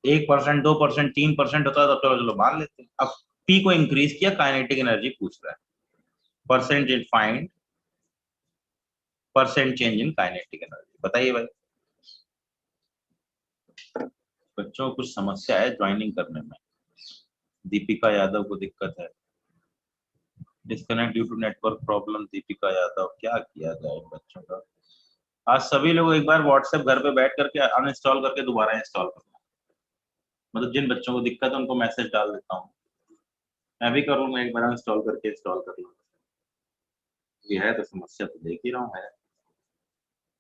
1%, 2%, 3% होता है तो चलो मान लेते हैं। अब पी को इंक्रीज किया, काइनेटिक एनर्जी पूछ रहा है, percent in find percent change in kinetic energy. बताइए भाई, बच्चों को कुछ समस्या है ज्वाइनिंग करने में। दीपिका यादव को दिक्कत है, disconnect due to network problem. Deepika Yadav, क्या किया जाए बच्चों का। आज सभी लोग एक बार व्हाट्सएप घर पे बैठ करके अनइंस्टॉल करके दोबारा इंस्टॉल करना। मतलब जिन बच्चों को दिक्कत है उनको मैसेज डाल देता हूँ, मैं भी करूँगा, एक बार अनइंस्टॉल करके इंस्टॉल कर लूँ। ये है तो समस्या तो देख ही रहा हूँ है,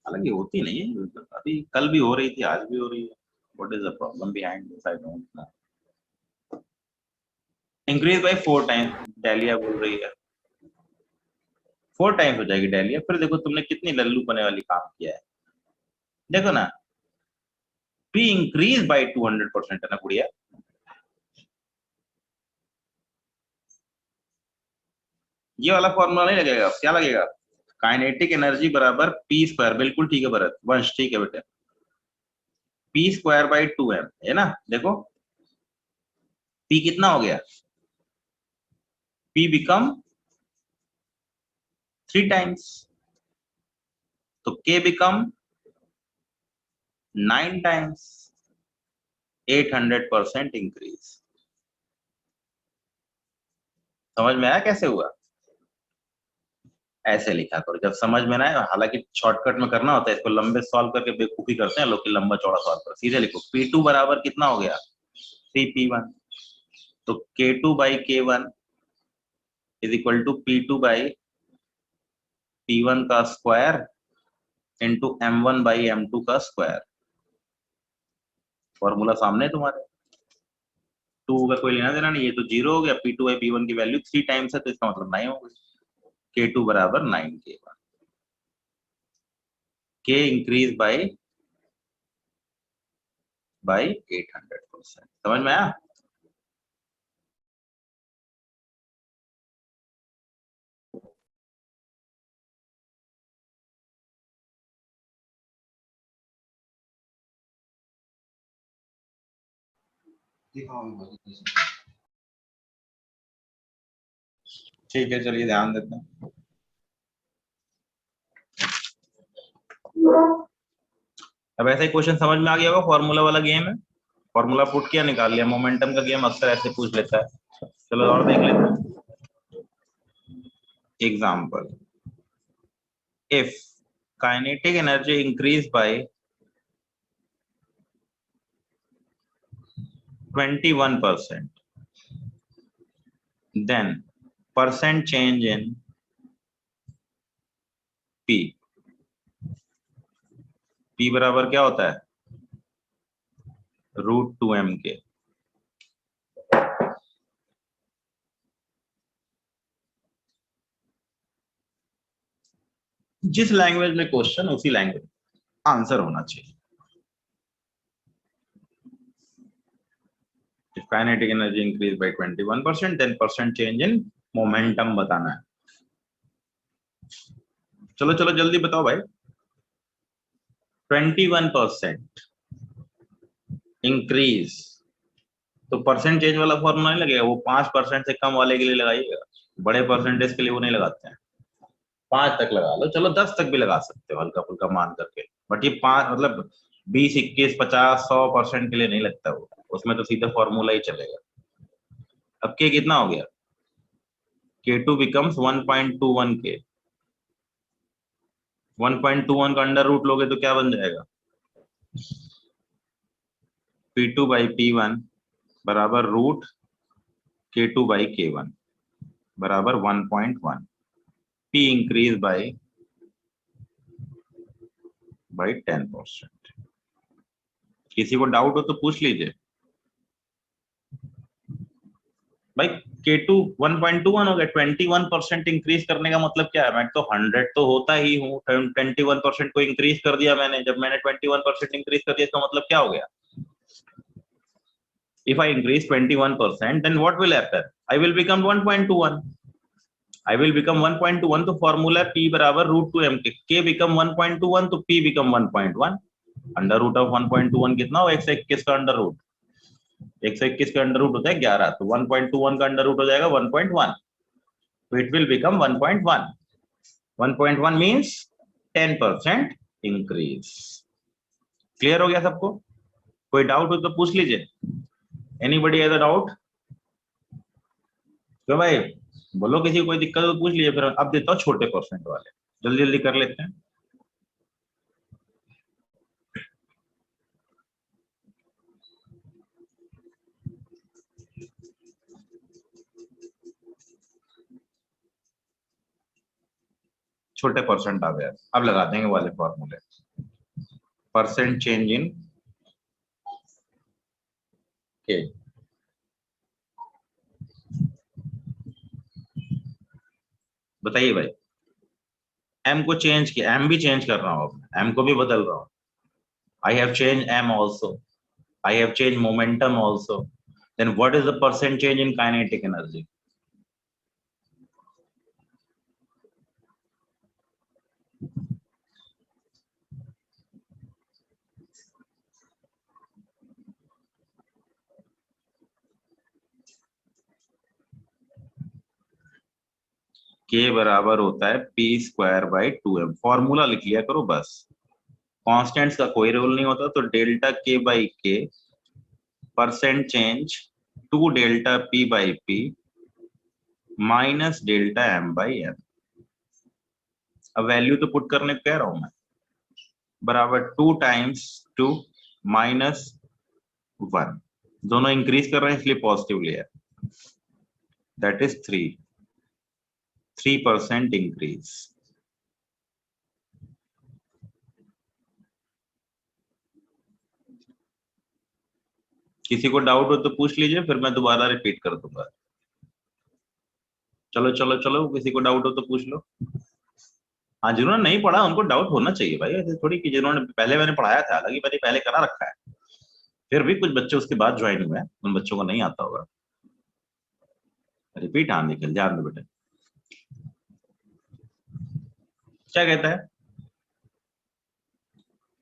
हालांकि होती नहीं है, अभी कल भी हो रही थी, आज भी हो रही है। What is the problem behind this, I don't know. Increase by 4 times, dahlia बोल रही है 4 टाइम्स हो जाएगी डेलिया। फिर देखो तुमने कितनी लल्लू पने वाली काम किया है, देखो ना, पी इंक्रीज बाय 200% है ना गुड़िया। ये वाला फॉर्मूला नहीं लगेगा, क्या लगेगा, काइनेटिक एनर्जी बराबर पी स्क्वायर। बिल्कुल ठीक है भरत वंश, ठीक है बेटे, पी स्क्वायर बाई 2m है ना। देखो पी कितना हो गया, पी बिकम 3 टाइम्स, तो के बिकम 9 टाइम्स, 800% इंक्रीज। समझ में आया कैसे हुआ। ऐसे लिखा करो जब समझ में ना आए, हालांकि शॉर्टकट में करना होता है, इसको लंबे सॉल्व करके बेवकूफी करते हैं लोग कि लंबा चौड़ा सॉल्व करो। सीधे लिखो P2 बराबर कितना हो गया 3P1, तो K2 by K1 is equal to P2 by P1 का square into M1 by M2 का स्क्वायर। फॉर्मूला सामने है तुम्हारे, 2 का कोई लेना देना नहीं, ये तो 0 हो गया। P2 बाई P1 की वैल्यू 3 टाइम्स है, तो इसका मतलब 9 हो गया। K2 बराबर 9K1, K इंक्रीज बाई 800%। समझ में आया। ठीक है चलिए ध्यान देते हैं। अब ऐसा ही क्वेश्चन समझ में आ गया होगा, फॉर्मूला वाला गेम है, फॉर्मूला पुट किया निकाल लिया। मोमेंटम का गेम अक्सर ऐसे पूछ लेता है। चलो और देख लेते हैं example. If kinetic energy increase by 21%, then percent change in P। P बराबर क्या होता है, √2m के। जिस लैंग्वेज में क्वेश्चन उसी लैंग्वेज आंसर होना चाहिए। If kinetic energy increased by 21%, then percent change in momentum बताना है। चलो चलो जल्दी बताओ भाई। 21% इंक्रीज, तो परसेंट चेंज वाला फॉर्मूला नहीं लगेगा, वो 5% से कम वाले के लिए लगाइएगा, बड़े परसेंटेज के लिए वो नहीं लगाते हैं। 5 तक लगा लो, चलो 10 तक भी लगा सकते हो हल्का फुल्का मान करके, बट ये 5 मतलब 20, 21, 50, 100% के लिए नहीं लगता वो, उसमें तो सीधा फॉर्मूला ही चलेगा। अब के कितना हो गया, K2 बिकम्स 1.21K। 1.21 का अंडर रूट लोगे तो क्या बन जाएगा, P2 बाई P1 बराबर रूट K2 बाई K1 बराबर 1.1। P increase by 10%। किसी को डाउट हो तो पूछ लीजिए भाई। K2 1.21 हो गया, 21% इंक्रीज करने का मतलब क्या है, मैं तो 100 तो होता ही हूँ, 21% को इंक्रीज कर दिया मैंने। जब मैंने 21% इंक्रीज कर दिया इसका मतलब क्या हो गया, If I increase 21%, then what will happen? I will become 1.21. I will become 1.21. तो फॉर्मूला P बराबर √2m के K become 1.21 तो P become 1.1. Under root of 1.21 कितना हो? 121 का अंडर रूट, 121 का अंडर रूट होता है 11, तो 1.21 का अंडर रूट हो जाएगा 1.1, तो it will become 1.1. 1.1 means 10% increase. Clear हो गया सबको? कोई डाउट हो तो पूछ लीजिए. Anybody has a doubt? तो भाई बोलो, किसी को कोई दिक्कत हो तो पूछ लीजिए. फिर अब देता हूँ छोटे परसेंट वाले, जल्दी जल्दी कर लेते हैं. छोटे परसेंट आ गया. अब लगा देंगे वाले फॉर्मूले. परसेंट चेंज इन के. बताइए भाई, m को चेंज किया, m भी चेंज कर रहा हूं, अब m को भी बदल रहा हूं. I have changed m also. I have changed momentum also. Then what is the percent change in kinetic energy? K बराबर होता है p²/2m. फॉर्मूला लिख लिया करो बस. कांस्टेंट्स का कोई रोल नहीं होता, तो delta K/K percent change 2 delta P/P minus delta M/M. अब वैल्यू तो पुट करने कह रहा हूं मैं. बराबर 2 टाइम्स 2 माइनस 1. दोनों इंक्रीज कर रहे हैं इसलिए पॉजिटिव लिया. That is 3% increase. किसी को डाउट हो तो पूछ लीजिए, फिर मैं दोबारा रिपीट कर दूंगा. चलो चलो चलो, किसी को डाउट हो तो पूछ लो. हाँ, जिन्होंने नहीं पढ़ा उनको डाउट होना चाहिए भाई. ऐसे थोड़ी कि जिन्होंने पहले, मैंने पढ़ाया था, हालांकि मैंने पहले करा रखा है, फिर भी कुछ बच्चे उसके बाद ज्वाइन हुए हैं, उन बच्चों को नहीं आता होगा. रिपीट आने निकल, ध्यान दो बेटे. क्या कहता है?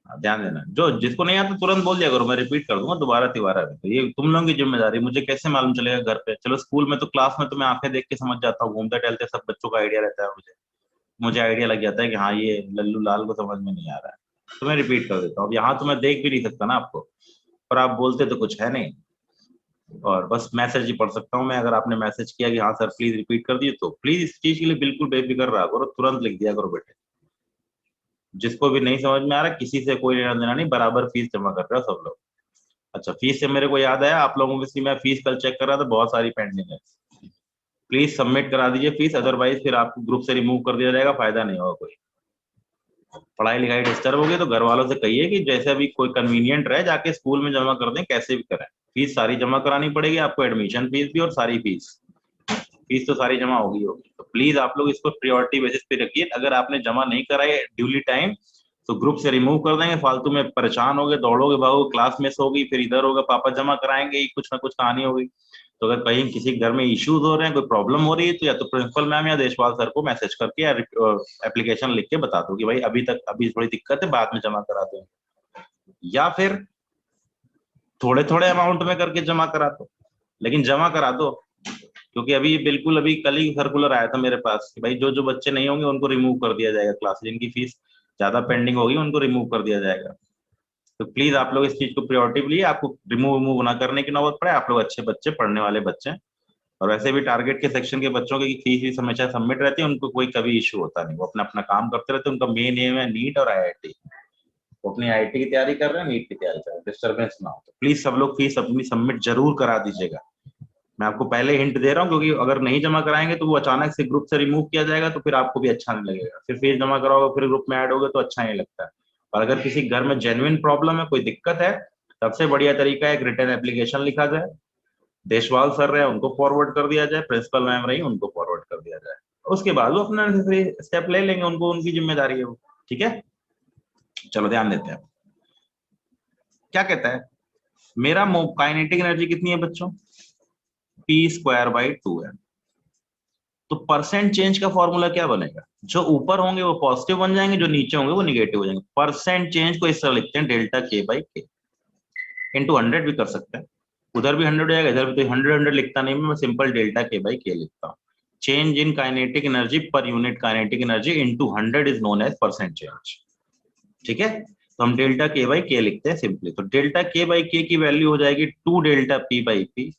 ध्यान देना. जो जिसको नहीं आता तुरंत बोल दिया करो, मैं रिपीट कर दूंगा दोबारा तिबारा भी. तो ये तुम लोगों की जिम्मेदारी. मुझे कैसे मालूम चलेगा घर पे? चलो स्कूल में तो, क्लास में तो मैं आंखें देख के समझ जाता हूँ, घूमते टहलते सब बच्चों का आइडिया रहता है. मुझे आइडिया लग जाता है कि हाँ ये लल्लू लाल को समझ में नहीं आ रहा है, तो मैं रिपीट कर देता हूँ. अब यहाँ तो मैं देख भी नहीं सकता ना आपको, पर आप बोलते तो कुछ है नहीं, और बस मैसेज ही पढ़ सकता हूँ मैं. अगर आपने मैसेज किया कि हाँ सर प्लीज रिपीट कर दिए, तो प्लीज इस चीज के लिए बिल्कुल बेफिक्र रहा करो, तुरंत लिख दिया करो बेटे. जिसको भी नहीं समझ में आ रहा, किसी से कोई लेना देना नहीं, बराबर फीस जमा कर रहे हो सब लोग. अच्छा, फीस से मेरे को याद आया, आप लोगों की मैं फीस कल चेक कर रहा था, बहुत सारी पेंडिंग है. प्लीज सबमिट करा दीजिए फीस, अदरवाइज फिर आपको ग्रुप से रिमूव कर दिया जाएगा, फायदा नहीं होगा कोई. पढ़ाई लिखाई डिस्टर्ब होगी तो घर वालों से कहिए कि जैसे भी कोई कन्वीनियंट रहे, जाके स्कूल में जमा कर दें, कैसे भी करें. फीस सारी जमा करानी पड़ेगी आपको, एडमिशन फीस भी और सारी फीस. फीस तो सारी जमा होगी. तो प्लीज आप लोग इसको प्रायोरिटी बेसिस पे रखिए. अगर आपने जमा नहीं कराई ड्यूली टाइम, तो ग्रुप से रिमूव कर देंगे. फालतू में परेशान होगे, दौड़ोगे भागोगे, क्लास मिस होगी, फिर इधर होगा, पापा जमा कराएंगे, कुछ ना कुछ कहानी होगी. तो अगर कहीं किसी घर में इश्यूज हो रहे हैं, कोई प्रॉब्लम हो रही है, तो या तो प्रिंसिपल मैम या देशपाल सर को मैसेज करके या एप्लीकेशन लिख के बता दो कि भाई अभी थोड़ी दिक्कत है, बाद में जमा करा दो. या फिर थोड़े थोड़े अमाउंट में करके जमा करा दो, लेकिन जमा करा दो. क्योंकि अभी कल ही सर्कुलर आया था मेरे पास कि भाई जो जो बच्चे नहीं होंगे उनको रिमूव कर दिया जाएगा क्लास, जिनकी फीस ज्यादा पेंडिंग होगी उनको रिमूव कर दिया जाएगा. तो प्लीज आप लोग इस चीज को प्रायोरिटी लिए, आपको रिमूव ना करने की नौबत पड़े. आप लोग अच्छे बच्चे, पढ़ने वाले बच्चे, और वैसे भी टारगेट के सेक्शन के बच्चों की फीस भी हमेशा सबमिट रहती है, उनको कोई कभी इशू होता नहीं, वो अपना अपना काम करते रहते हैं. उनका मेन एम है नीट और IIT. वो अपनी IIT की तैयारी कर रहे हैं, नीट की तैयारी कर रहे हैं, डिस्टर्बेंस ना हो. तो प्लीज सब लोग फीस अपनी सबमिट जरूर करा दीजिएगा. मैं आपको पहले हिंट दे रहा हूँ, क्योंकि अगर नहीं जमा कराएंगे तो वो अचानक से ग्रुप से रिमूव किया जाएगा, तो फिर आपको भी अच्छा नहीं लगेगा. फिर फीस जमा कराओगे, फिर ग्रुप में ऐड होगे तो अच्छा नहीं लगता है. और अगर किसी घर में जेन्युइन प्रॉब्लम है, कोई दिक्कत है, सबसे बढ़िया तरीका है एक रिटर्न एप्लीकेशन लिखा जाए, देशवाल सर रहे उनको फॉरवर्ड कर दिया जाए, प्रिंसिपल मैम रही उनको फॉरवर्ड कर दिया जाए. उसके बाद वो अपना स्टेप ले लेंगे, उनको उनकी जिम्मेदारी है वो. ठीक है, चलो ध्यान देते हैं क्या कहता है. मेरा काइनेटिक एनर्जी कितनी है बच्चों, p²/2 है। तो परसेंट चेंज का फॉर्मूला क्या बनेगा, जो ऊपर होंगे वो पॉजिटिव बन जाएंगे, जो नीचे होंगे वो निगेटिव हो जाएंगे। परसेंट चेंज को इस तरह लिखते हैं डेल्टा k/k, इंटू 100 भी कर सकते हैं, उधर भी 100 हो जाएगा, इधर भी। तो 100 लिखता नहीं मैं सिंपल डेल्टा k/k लिखता हूँ। Change in kinetic energy per unit kinetic energy into 100 is known as percent change. ठीक है, तो हम डेल्टा k/k लिखते हैं सिंपली। तो डेल्टा k/k की वैल्यू हो जाएगी 2 डेल्टा p/p।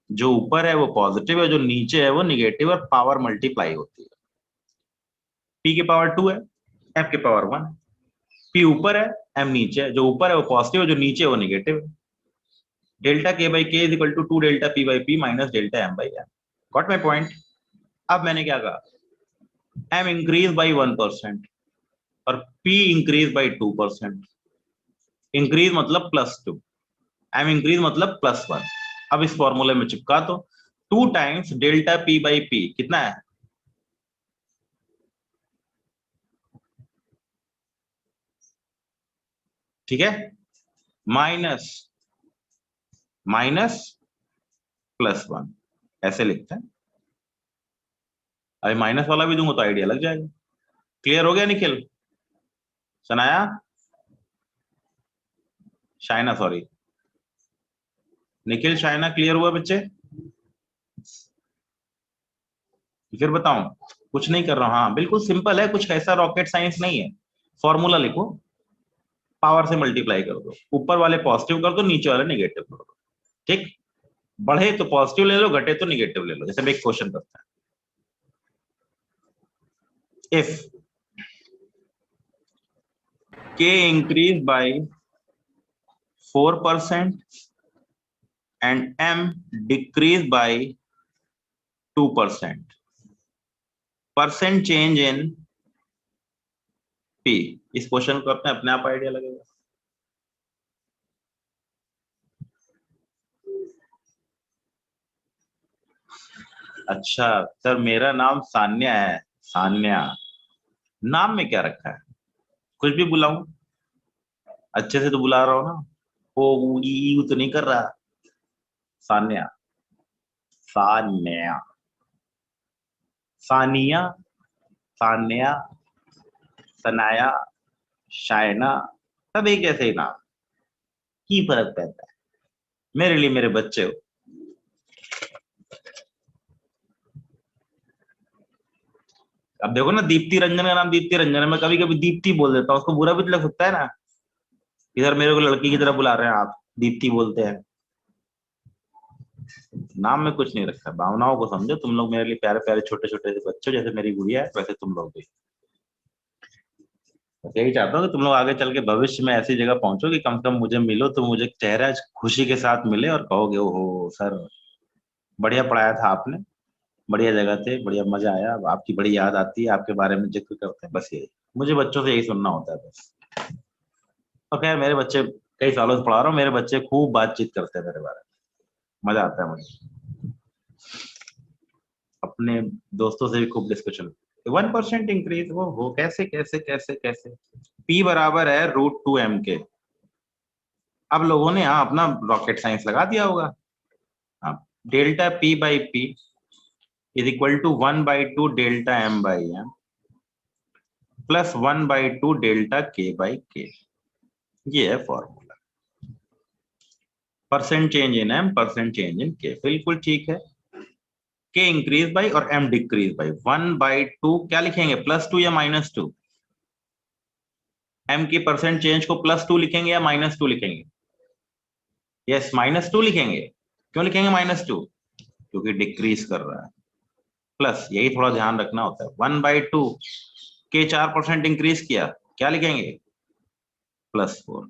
जो ऊपर है वो पॉजिटिव है, जो नीचे है वो निगेटिव, और पावर मल्टीप्लाई होती है। p की पावर 2 है, f की पावर 1। p ऊपर है, m नीचे है, जो ऊपर है वो पॉजिटिव है, जो नीचे है वो निगेटिव है। Delta k/k is equal to 2 delta p/p minus delta m/m। Got my point. अब मैंने क्या कहा, m इंक्रीज बाई 1% और p इंक्रीज बाई 2%। इंक्रीज मतलब +2, m इंक्रीज मतलब +1। अब इस फॉर्मूले में चिपका दो, 2 टाइम्स डेल्टा p/p कितना है, ठीक है, माइनस माइनस +1, ऐसे लिखते हैं। अभी माइनस वाला भी दूंगा तो आइडिया लग जाएगा। क्लियर हो गया निखिल, सनाया, शाइना, सॉरी, निखिल शाइना, क्लियर हुआ बच्चे? फिर बताऊं, कुछ नहीं कर रहा हूं, हाँ बिल्कुल सिंपल है, कुछ ऐसा रॉकेट साइंस नहीं है। फॉर्मूला लिखो, पावर से मल्टीप्लाई कर दो, ऊपर वाले पॉजिटिव कर दो, नीचे वाले निगेटिव कर दो। ठीक, बढ़े तो पॉजिटिव ले लो, घटे तो निगेटिव ले लो। जैसे मैं एक क्वेश्चन करता है, if k increase by 4% and m decrease by 2%, percent change in p। इस क्वेश्चन को अपने आप आइडिया लगेगा। अच्छा सर, मेरा नाम सान्या है, सान्या। नाम में क्या रखा है, कुछ भी बुलाऊं? अच्छे से तो बुला रहा हूं ना, ओ ऊ ई ऊ तो नहीं कर रहा। सान्या, सान्या, सानिया, सान्या, सनाया, शायना, सब एक जैसे ही नाम, की फर्क पड़ता है। मेरे लिए मेरे बच्चे हो। अब देखो ना, दीप्ति रंजन का नाम दीप्ति रंजन है, मैं कभी कभी दीप्ति बोल देता हूँ, उसको बुरा भी तो लग सकता है ना। इधर मेरे को लड़की की तरह बुला रहे हैं आप, दीप्ति बोलते हैं। नाम में कुछ नहीं रखा, भावनाओं को समझो। तुम लोग मेरे लिए प्यारे प्यारे छोटे छोटे से बच्चे हो, जैसे मेरी गुड़िया है वैसे तुम लोग भी। बस यही चाहता हूँ कि तुम लोग आगे चल के भविष्य में ऐसी जगह पहुंचो कि कम से कम मुझे मिलो तो मुझे चेहरा खुशी के साथ मिले और कहोगे ओहो सर, बढ़िया पढ़ाया था आपने, बढ़िया जगह थे, बढ़िया मजा आया, आपकी बड़ी याद आती है, आपके बारे में जिक्र करते हैं। बस यही मुझे बच्चों से यही सुनना होता है बस। तो खैर, मेरे बच्चे कई सालों से पढ़ा रहा हूँ, मेरे बच्चे खूब बातचीत करते हैं मेरे बारे में, मजा आता है मुझे। अपने दोस्तों से भी खूब डिस्कशन। 1% इंक्रीज, वो कैसे कैसे कैसे कैसे, p बराबर है √2m के। अब लोगों ने यहाँ अपना रॉकेट साइंस लगा दिया होगा। अब delta p/p is equal to 1/2 delta m/m plus 1/2 delta k/k। ये है formula, percent change in m, percent change in k। बिल्कुल ठीक है। k इंक्रीज बाई और m डिक्रीज बाई, 1/2 क्या लिखेंगे, +2 या -2? m की परसेंट चेंज को +2 लिखेंगे या -2 लिखेंगे? यस, -2 लिखेंगे। क्यों लिखेंगे -2? क्योंकि डिक्रीज कर रहा है। प्लस, यही थोड़ा ध्यान रखना होता है, 1/2 के 4% इंक्रीज किया, क्या लिखेंगे, +4।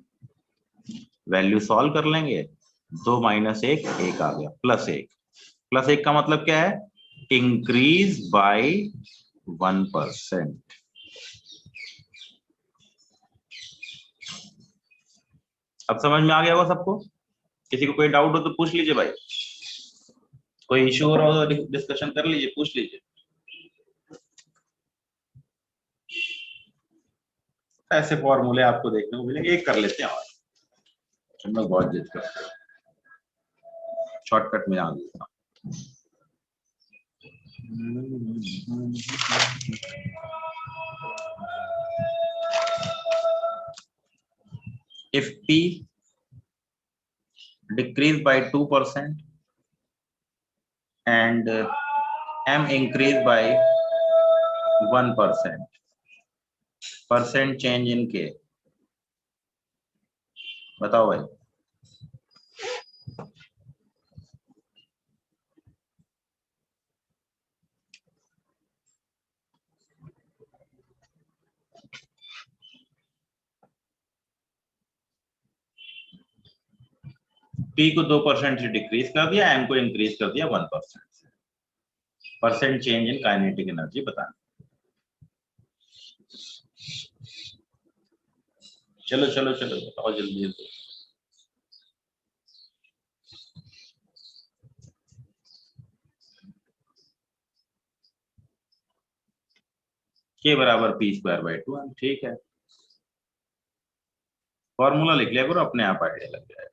वैल्यू सॉल्व कर लेंगे, 2 - 1 1 आ गया, +1। +1 का मतलब क्या है, इंक्रीज बाय 1%। अब समझ में आ गया होगा सबको? किसी को कोई डाउट हो तो पूछ लीजिए भाई, कोई इश्यू हो रहा हो तो डिस्कशन कर लीजिए, पूछ लीजिए। ऐसे फॉर्मूले आपको देखने को मिलेंगे, एक कर लेते हैं और हम लोग बहुत जिद करते हैं। शॉर्टकट में आ गया। If P decreased by 2% and M increased by 1%, percent change in K, बताओ भाई। P को 2% से डिक्रीज कर दिया, M को इंक्रीज कर दिया 1% से। Percent change in kinetic energy बताना। चलो चलो चलो बताओ जल्दी जल्दी। K बराबर P स्क्वायर बाई 2, ठीक है। फॉर्मूला लिख लिया करो, अपने आप आइडिया लग जाएगा।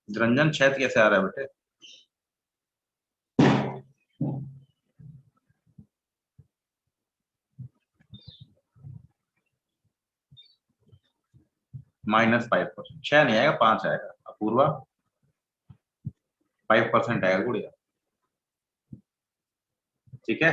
रंजन छेद कैसे आ रहा है बेटे? -5%। 6 नहीं आएगा, 5 आएगा। अपूर्वा 5% आएगा गुड़िया, ठीक है।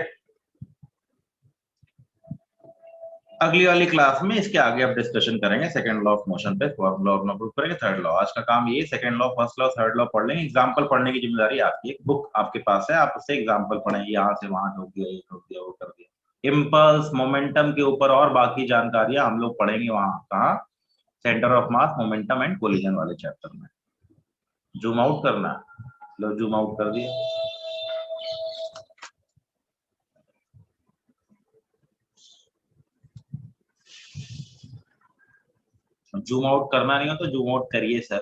अगली वाली क्लास में इसके आगे अब डिस्कशन करेंगे सेकंड लॉ ऑफ मोशन पे, फॉर्मूला और प्रूव करेंगे थर्ड लॉ। आज का काम ये second law, first law, third law पढ़ लेंगे। एग्जांपल पढ़ने की जिम्मेदारी आपकी। एक बुक आपके पास है, आप उससे एग्जांपल पढ़ेंगे, यहाँ से वहां ठोक दिया, ये ठोक दिया, वो कर दिया। इम्पल्स, मोमेंटम के ऊपर और बाकी जानकारियां हम लोग पढ़ेंगे वहां, कहाँ? Centre of mass, momentum and collision वाले चैप्टर में। जूम आउट करना, लो जूम आउट कर दिया। जूम आउट करना नहीं हो तो जूम आउट करिए सर।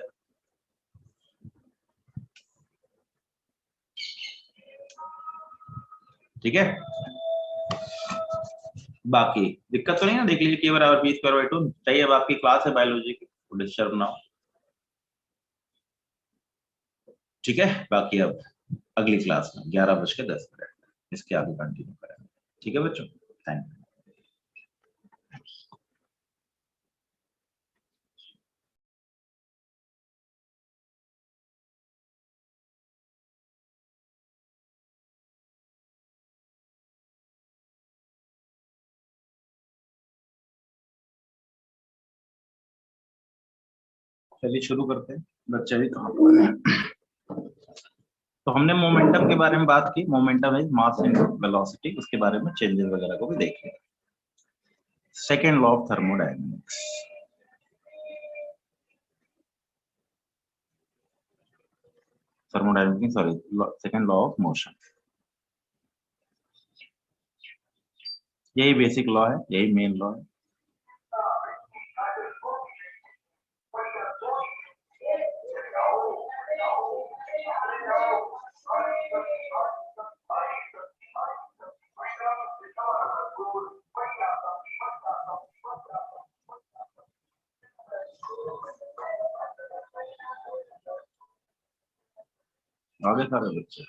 ठीक है, बाकी दिक्कत तो नहीं ना? देख लीजिए K बराबर P स्क्वायर बाई 2 चाहिए। अब आपकी क्लास है बायोलॉजी की, तो डिस्टर्ब ना हो, ठीक है। बाकी अब अगली क्लास में 11:10 इसके आगे कंटिन्यू करेंगे, ठीक है बच्चों। Thank you. चलिए शुरू करते हैं, बच्चे भी कहाँ पर हैं। तो हमने मोमेंटम के बारे में बात की। Momentum is mass into velocity, उसके बारे में चेंजेस वगैरह को भी देख लिया। Second law of thermodynamics, thermodynamics sorry, second law of motion. यही बेसिक लॉ है, यही मेन लॉ है। आगे सारे बच्चे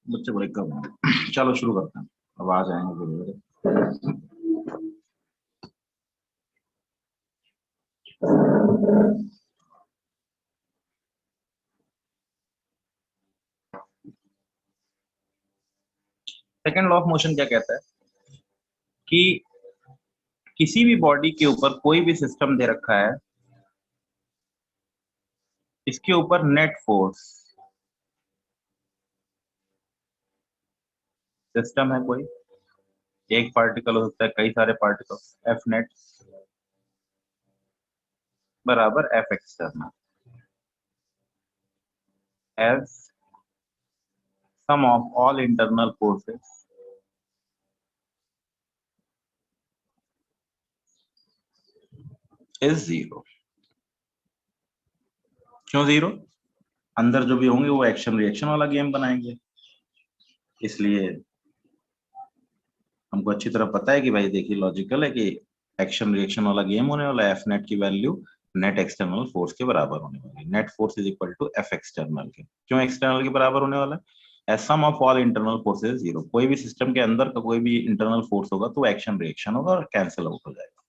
बच्चे बड़े कम हैं। चलो शुरू करते हैं, अब आ जाएंगे धीरे धीरे। सेकेंड लॉ ऑफ मोशन क्या कहता है कि किसी भी बॉडी के ऊपर कोई भी सिस्टम दे रखा है, इसके ऊपर नेट फोर्स, सिस्टम है कोई, एक पार्टिकल हो सकता है, कई सारे पार्टिकल, एफ नेट बराबर F external, F sum of all internal forces is 0। क्यों 0? अंदर जो भी होंगे वो एक्शन रिएक्शन वाला गेम बनाएंगे, इसलिए हमको अच्छी तरह पता है कि भाई देखिए लॉजिकल है कि एक्शन रिएक्शन वाला गेम होने वाला है। एफ नेट की वैल्यू नेट एक्सटर्नल फोर्स के बराबर होने वाली है। Net force is equal to F external के। क्यों एक्सटर्नल के बराबर होने वाला है? As sum of all internal forces 0। कोई भी सिस्टम के अंदर का कोई भी इंटरनल फोर्स होगा तो एक्शन रिएक्शन होगा और कैंसिल आउट हो जाएगा।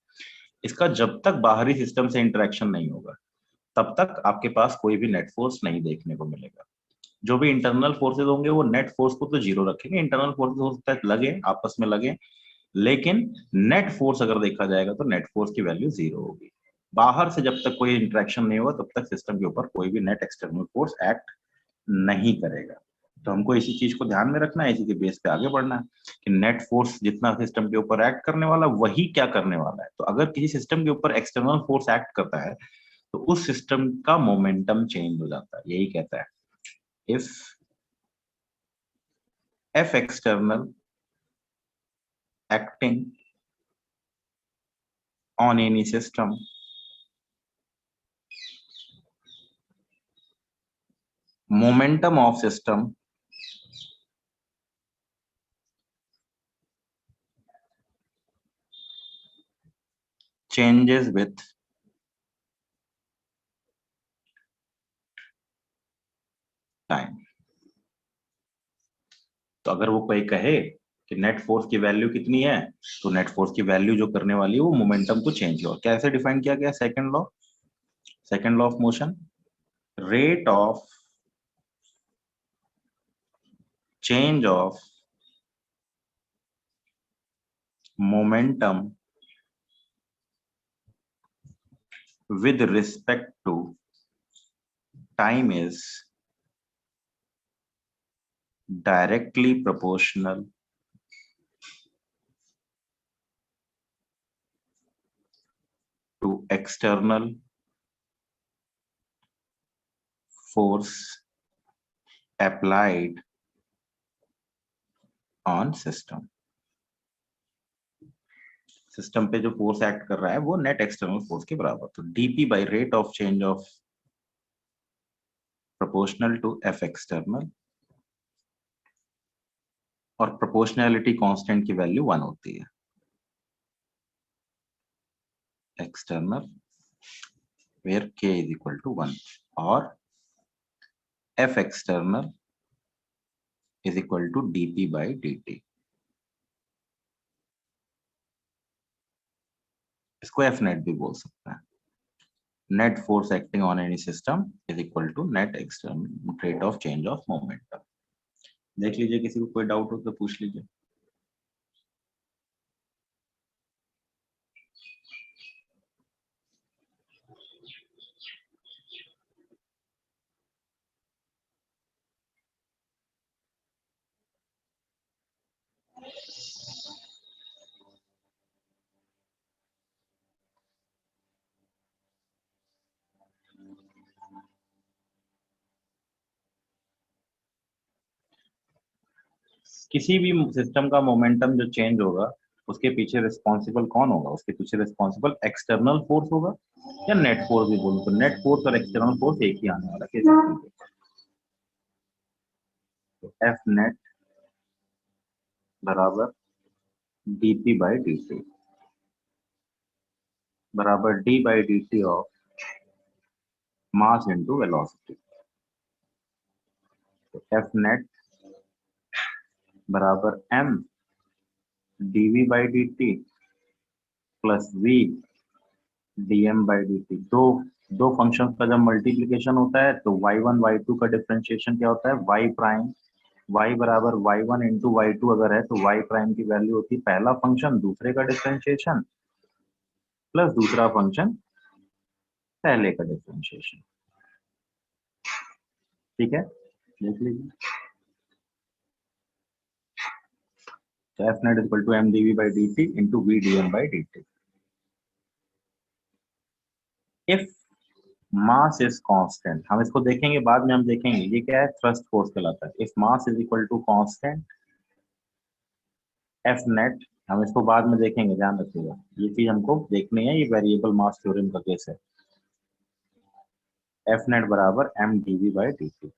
इसका जब तक बाहरी सिस्टम से इंटरेक्शन नहीं होगा तब तक आपके पास कोई भी नेट फोर्स नहीं देखने को मिलेगा। जो भी इंटरनल फोर्सेज होंगे वो नेट फोर्स को तो 0 रखेंगे। इंटरनल फोर्सेज हो सकता है लगे, आपस में लगे, लेकिन नेट फोर्स अगर देखा जाएगा तो नेट फोर्स की वैल्यू 0 होगी। बाहर से जब तक कोई इंटरेक्शन नहीं होगा तब तक सिस्टम के ऊपर कोई भी नेट एक्सटर्नल फोर्स एक्ट नहीं करेगा। तो हमको इसी चीज को ध्यान में रखना है, इसी के बेस पे आगे बढ़ना है कि नेट फोर्स जितना सिस्टम के ऊपर एक्ट करने वाला वही क्या करने वाला है। तो अगर किसी सिस्टम के ऊपर एक्सटर्नल फोर्स एक्ट करता है तो उस सिस्टम का मोमेंटम चेंज हो जाता है। यही कहता है if F external acting on any system momentum of system changes with time। तो अगर वो कोई कहे कि नेट फोर्स की वैल्यू कितनी है तो नेट फोर्स की वैल्यू जो करने वाली है वो मोमेंटम को चेंज हो। कैसे डिफाइन किया गया? Second law of motion, rate of change of momentum with respect to time is directly proportional to external force applied on system। System पे जो फोर्स एक्ट कर रहा है वो नेट एक्सटर्नल फोर्स के बराबर। तो DP by rate of change of proportional to F external, और प्रोपोर्शनैलिटी कांस्टेंट की वैल्यू 1 होती है। External where K is equal to 1 और F external is equal to DP by D T. इसको F net भी बोल सकते हैं। Net force acting on any system is equal to net external rate of change of momentum. देख लीजिए, किसी को कोई डाउट हो तो पूछ लीजिए। किसी भी सिस्टम का मोमेंटम जो चेंज होगा उसके पीछे रिस्पॉन्सिबल कौन होगा? उसके पीछे रिस्पॉन्सिबल एक्सटर्नल फोर्स होगा या नेट फोर्स भी बोलूं तो नेट फोर्स और एक्सटर्नल फोर्स एक ही आने वाला है। तो एफ नेट बराबर डीपी बाई डी टी बराबर D by D T of mass into velocity. तो एफ नेट बराबर M DV by D T plus V DM by D T. दो फंक्शंस का जब मल्टीप्लीकेशन होता है तो y1 y2 का डिफरेंशिएशन क्या होता है? y प्राइम y बराबर y1 इंटू y2 अगर है तो y प्राइम की वैल्यू होती है पहला फंक्शन दूसरे का डिफरेंशिएशन प्लस दूसरा फंक्शन पहले का डिफरेंशिएशन। ठीक है, देख लीजिए। तो F net equal to M DV by D T into V D M by D T. If mass is constant, हम इसको देखेंगे बाद में, हम देखेंगे ये क्या है, थ्रस्ट फोर्स कहलाता है। If mass is equal to constant F net, हम इसको बाद में देखेंगे, ध्यान रखिएगा, ये चीज हमको देखनी है, ये वेरिएबल मास थ्योरम का केस है। एफ नेट बराबर M DV by D T.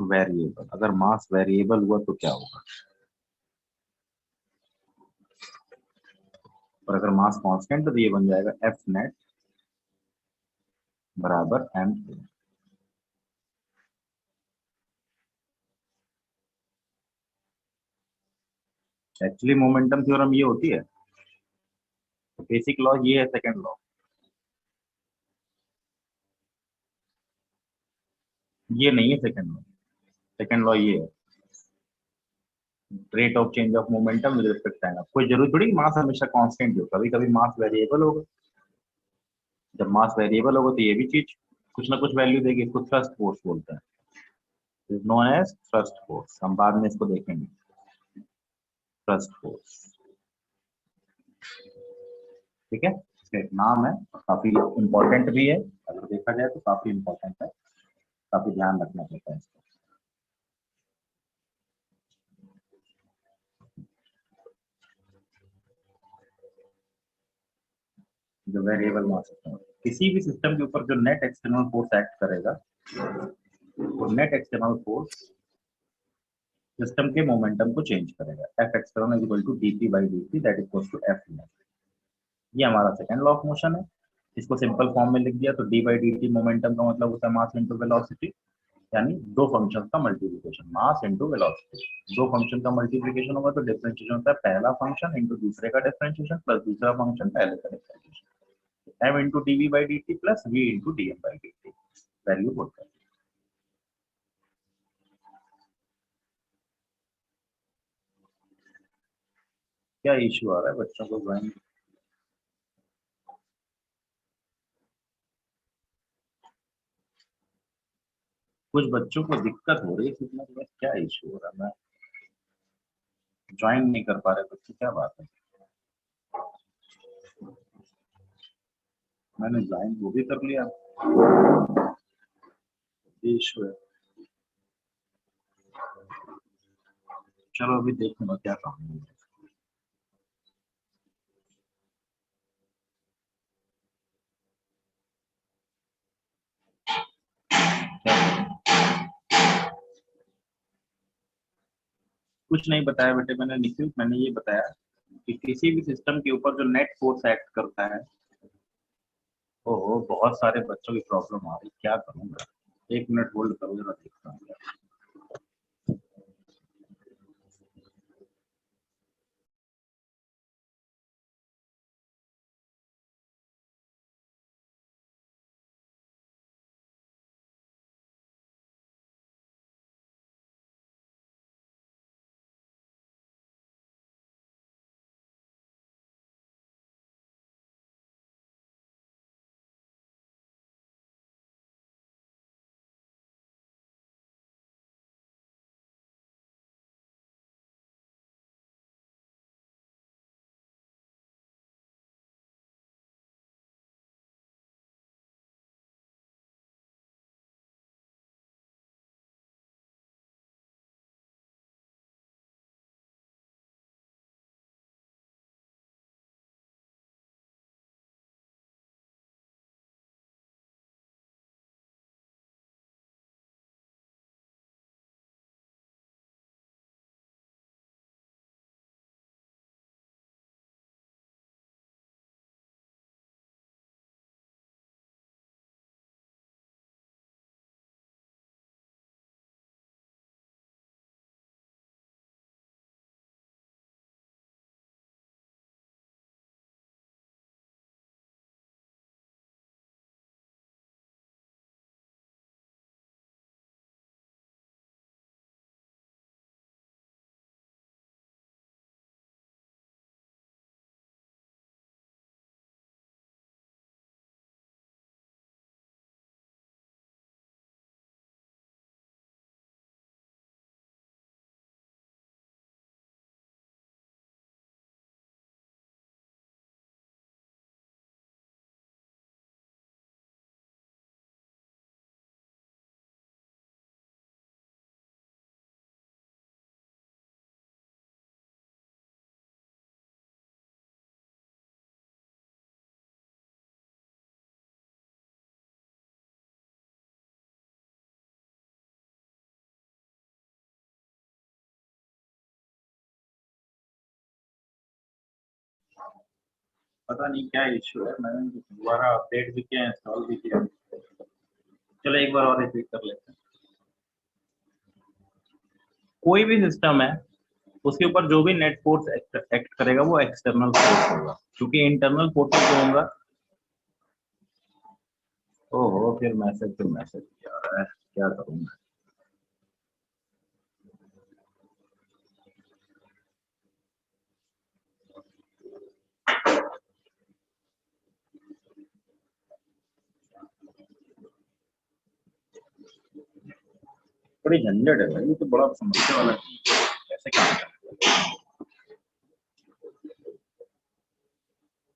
Variable, अगर मास वेरिएबल हुआ तो क्या होगा, और अगर मास कांस्टेंट तो ये बन जाएगा एफ नेट बराबर एम। एक्चुअली मोमेंटम थ्योरम ये होती है, तो बेसिक लॉ ये है, सेकंड लॉ ये नहीं है, सेकंड लॉ, सेकंड लॉ ये है, rate of change of momentum with respect time. कोई जरूरी थोड़ी मास हमेशा कांस्टेंट हो, कभी कभी मास वेरिएबल होगा। जब मास वेरिएबल होगा तो ये भी चीज कुछ ना कुछ वैल्यू देगी, इसको थ्रस्ट फोर्स बोलते हैं, is known as thrust force, हम बाद में इसको देखेंगे, थ्रस्ट फोर्स। ठीक है, इसका एक नाम है और काफी इंपॉर्टेंट भी है, अगर देखा जाए तो काफी इंपॉर्टेंट है, काफी ध्यान रखना पड़ता है इसको। जो वेरिएबल मास सिस्टम, किसी भी सिस्टम के ऊपर जो नेट एक्सटर्नल फोर्स एक्ट करेगा, वो नेट एक्सटर्नल फोर्स सिस्टम के मोमेंटम को चेंज करेगा। F external is equal to D P by D T, that equals to F net. ये हमारा सेकंड लॉ ऑफ मोशन है। इसको सिंपल फॉर्म में लिख दिया तो D by D T momentum का मतलब होता है मास इंटू वेलोसिटी, यानी दो फंक्शन का मल्टीप्लिकेशन, मास इंटू वेलोसिटी। दो फंक्शन का मल्टीप्लिकेशन होगा तो डिफरेंशिएशन होता है पहला फंक्शन इंटू दूसरे का डिफरेंशिएशन प्लस दूसरा फंक्शन पहले का differentiation, M into D V by D T plus V into D M by D T, value होता है। क्या इश्यू आ रहा है बच्चों को ड्राइंग, कुछ बच्चों को दिक्कत हो रही है सीखने में, क्या इश्यू हो रहा है, मैं ज्वाइन नहीं कर पा रहे बच्चे, क्या बात है। मैंने ज्वाइन वो भी कर लिया, इश्यू है। चलो अभी देखूंगा क्या काम है। कुछ नहीं बताया बेटे मैंने, निखिल मैंने ये बताया कि किसी भी सिस्टम के ऊपर जो नेट फोर्स एक्ट करता है, ओहो बहुत सारे बच्चों की प्रॉब्लम आ रही, क्या करूंगा, एक मिनट होल्ड करो जरा देखता हूँ। पता नहीं क्या इश्यू है, मैंने दोबारा अपडेट भी किया, इंस्टॉल भी किया। चलो एक बार और रिपीट कर लेते हैं। कोई भी सिस्टम है, उसके ऊपर जो भी नेट फोर्स एक्ट करेगा वो एक्सटर्नल फोर्स होगा, क्योंकि इंटरनल फोर्सेस जो होगा। ओहो, फिर मैसेज आ रहा है, क्या करूंगा। बड़ी झंझट है भाई, ये तो बड़ा समस्या वाला है। कैसे काम करें,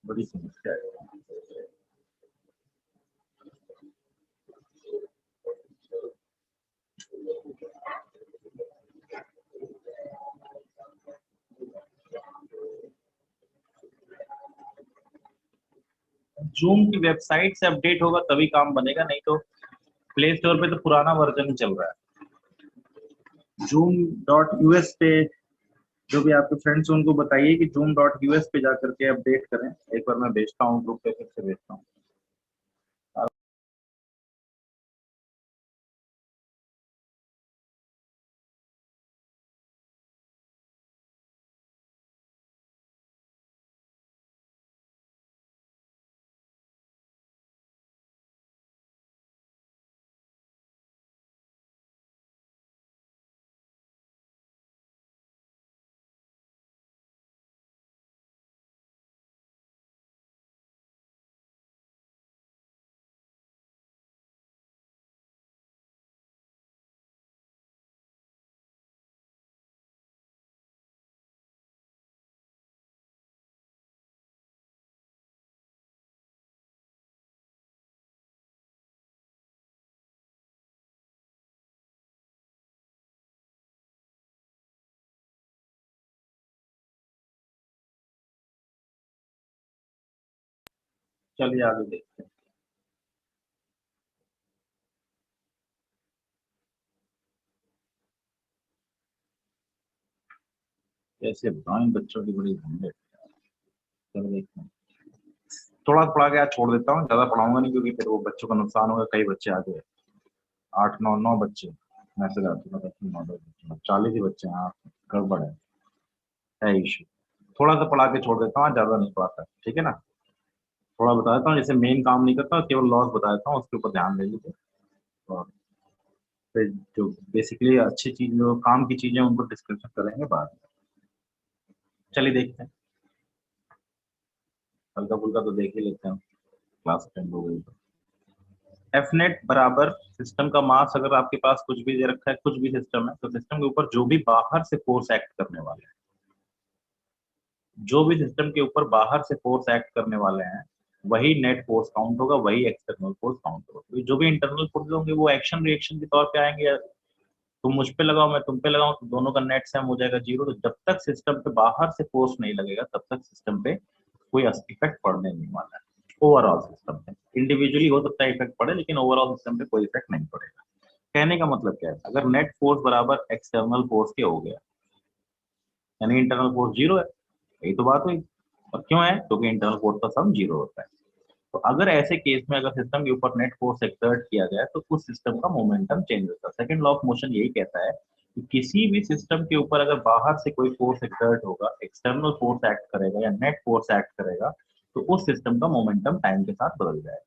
बड़ी समस्या है। जूम की वेबसाइट से अपडेट होगा तभी काम बनेगा, नहीं तो प्ले स्टोर पे तो पुराना वर्जन ही चल रहा है। zoom.us पे जो भी आपके फ्रेंड्स हैं उनको बताइए कि zoom.us पे जाकर के अपडेट करें। एक बार मैं भेजता हूँ ग्रुप पे, फिर से भेजता हूँ। चलिए आगे देखते हैं। कैसे बताएं, बच्चों की बड़ी झंझट है। चलो देखते हैं। थोड़ा पढ़ा के आज छोड़ देता हूँ, ज्यादा पढ़ाऊंगा नहीं, क्योंकि फिर वो बच्चों का नुकसान होगा। कई बच्चे आ गए, 8 9 बच्चे मैसेज आते हैं, 40 ही बच्चे हैं। हाँ, गड़बड़ है इशू। थोड़ा सा पढ़ा के छोड़ देता हूँ, ज्यादा नहीं पढ़ाता, ठीक है ना। थोड़ा बता देता हूँ, जैसे मेन काम नहीं करता, केवल लॉस बता देता हूँ, उसके ऊपर ध्यान दे लीजिए। और फिर जो बेसिकली अच्छी चीज, जो काम की चीजें, उनको डिस्कशन करेंगे बाद में। चलिए देखते हैं, हल्का फुल्का तो देख ही लेते हैं, क्लास अटेंड हो गई तो। एफ नेट बराबर सिस्टम का मास, अगर आपके पास कुछ भी दे रखा है, कुछ भी सिस्टम है, तो सिस्टम के ऊपर जो भी बाहर से फोर्स एक्ट करने वाले हैं, जो भी सिस्टम के ऊपर बाहर से फोर्स एक्ट करने वाले हैं, वही नेट फोर्स काउंट होगा, वही एक्सटर्नल फोर्स काउंट होगा। तो जो भी इंटरनल फोर्स होंगे वो एक्शन रिएक्शन के तौर पे आएंगे। तुम मुझ पे लगाओ, मैं तुम पे लगाऊं, तो दोनों का नेट सम हो जाएगा 0। तो जब तक सिस्टम पे बाहर से फोर्स नहीं लगेगा, तब तक सिस्टम पे कोई इफेक्ट पड़ने नहीं वाला है। ओवरऑल सिस्टम पे इंडिविजुअली हो सकता है इफेक्ट पड़े, लेकिन ओवरऑल सिस्टम पे कोई इफेक्ट नहीं पड़ेगा। कहने का मतलब क्या है, अगर नेट फोर्स बराबर एक्सटर्नल फोर्स के हो गया, यानी इंटरनल फोर्स 0 है, यही तो बात हुई। और क्यों है, क्योंकि इंटरनल फोर्स का सम 0 होता है। तो अगर ऐसे केस में अगर सिस्टम के ऊपर नेट फोर्स एक्सर्ट किया जाए, तो उस सिस्टम का मोमेंटम चेंज होता है। सेकंड लॉ ऑफ मोशन यही कहता है कि किसी भी सिस्टम के ऊपर अगर बाहर से कोई फोर्स एक्सर्ट होगा, एक्सटर्नल फोर्स एक्ट करेगा या नेट फोर्स एक्ट करेगा, तो उस सिस्टम का मोमेंटम टाइम के साथ बदल जाएगा।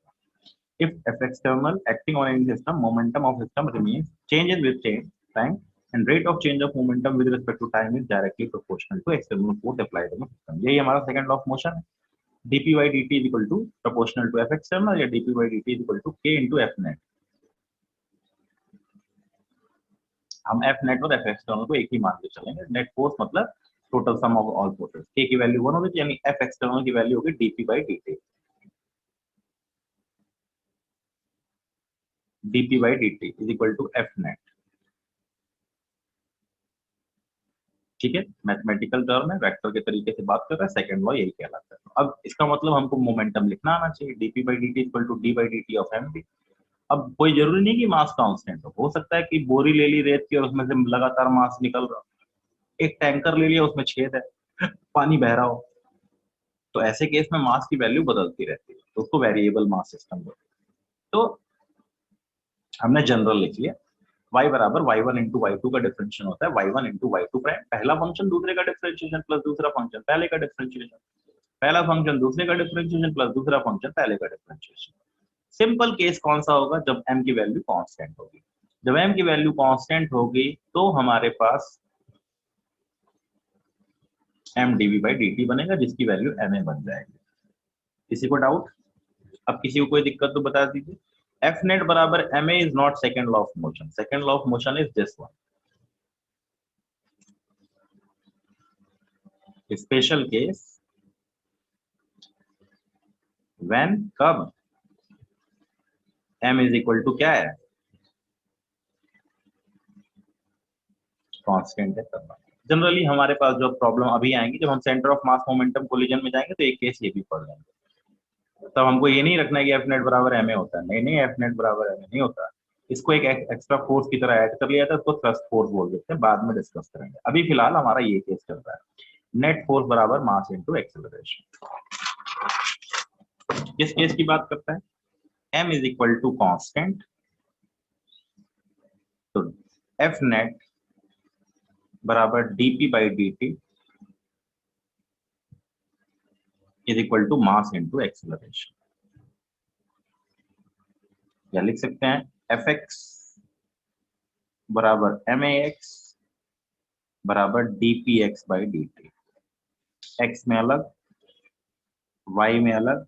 If F external acting on any system, momentum of system remains changes with change time, and rate of change of momentum with respect to time is directly proportional to external force applied on the system। यही हमारा second law of motion है। dp by dt is equal to proportional to F external, या dp by dt is equal to k into F net। हम F net और F external को एक ही मान के चलेंगे। नेट फोर्स मतलब total sum of all forces. k की वैल्यू 1 होगी, यानी F external की वैल्यू होगी dp by dt। dp by dt is equal to F net। ठीक है, मैथमेटिकल टर्म है, वेक्टर के तरीके से बात कर रहा है, सेकंड लॉ यही कहलाता है। तो अब इसका मतलब हमको मोमेंटम लिखना आना चाहिए, dp by dt equal to d by dt of mv। अब कोई जरूरी नहीं कि मास कांस्टेंट हो सकता है कि बोरी ले ली रेत की और उसमें से लगातार मास निकल रहा हो। एक टैंकर ले लिया, उसमें छेद है, पानी बह रहा हो, तो ऐसे केस में मास की वैल्यू बदलती रहती है, तो उसको वेरिएबल मास सिस्टम बोलते हैं। तो हमने जनरल लिख लिया, y बराबर y1 इंटू y2 का डिफरेंशिएशन होता है y1 इंटू y2 प्राइम, पहला फंक्शन दूसरे का डिफरेंशिएशन प्लस दूसरा फंक्शन पहले का डिफरेंशिएशन, पहला फंक्शन दूसरे का डिफरेंशिएशन प्लस दूसरा फंक्शन पहले का डिफरेंशिएशन। सिंपल केस कौन सा होगा? जब m की वैल्यू कांस्टेंट होगी। जब m की वैल्यू कांस्टेंट होगी तो हमारे पास m dv/dt बनेगा, जिसकी वैल्यू ma बन जाएगी। किसी को डाउट? अब किसी को कोई दिक्कत तो बता दीजिए। एफ नेट बराबर ma is not second law of motion, second law of motion is this one. Special case when, कब m इज इक्वल टू क्या है? कांस्टेंट है तब। जनरली हमारे पास जो प्रॉब्लम अभी आएंगी, जब हम centre of mass momentum collision में जाएंगे तो एक केस ये भी पढ़ लेंगे। तब हमको ये नहीं रखना है कि एफ नेट बराबर ma होता है, नहीं नहीं, एफ नेट बराबर ma नहीं होता। इसको एक एक्स्ट्रा फोर्स की तरह ऐड कर लिया था, उसको थ्रस्ट फोर्स बोल देते हैं, बाद में डिस्कस करेंगे। अभी फिलहाल हमारा ये केस चल रहा है, नेट फोर्स बराबर मास इनटू एक्सेलरेशन। किस केस की बात करता है? m is equal to constant, तो एफ नेट बराबर dp/dt is equal to mass into acceleration. या लिख सकते हैं fx बराबर max बराबर dpx/dt। x में अलग, y में अलग,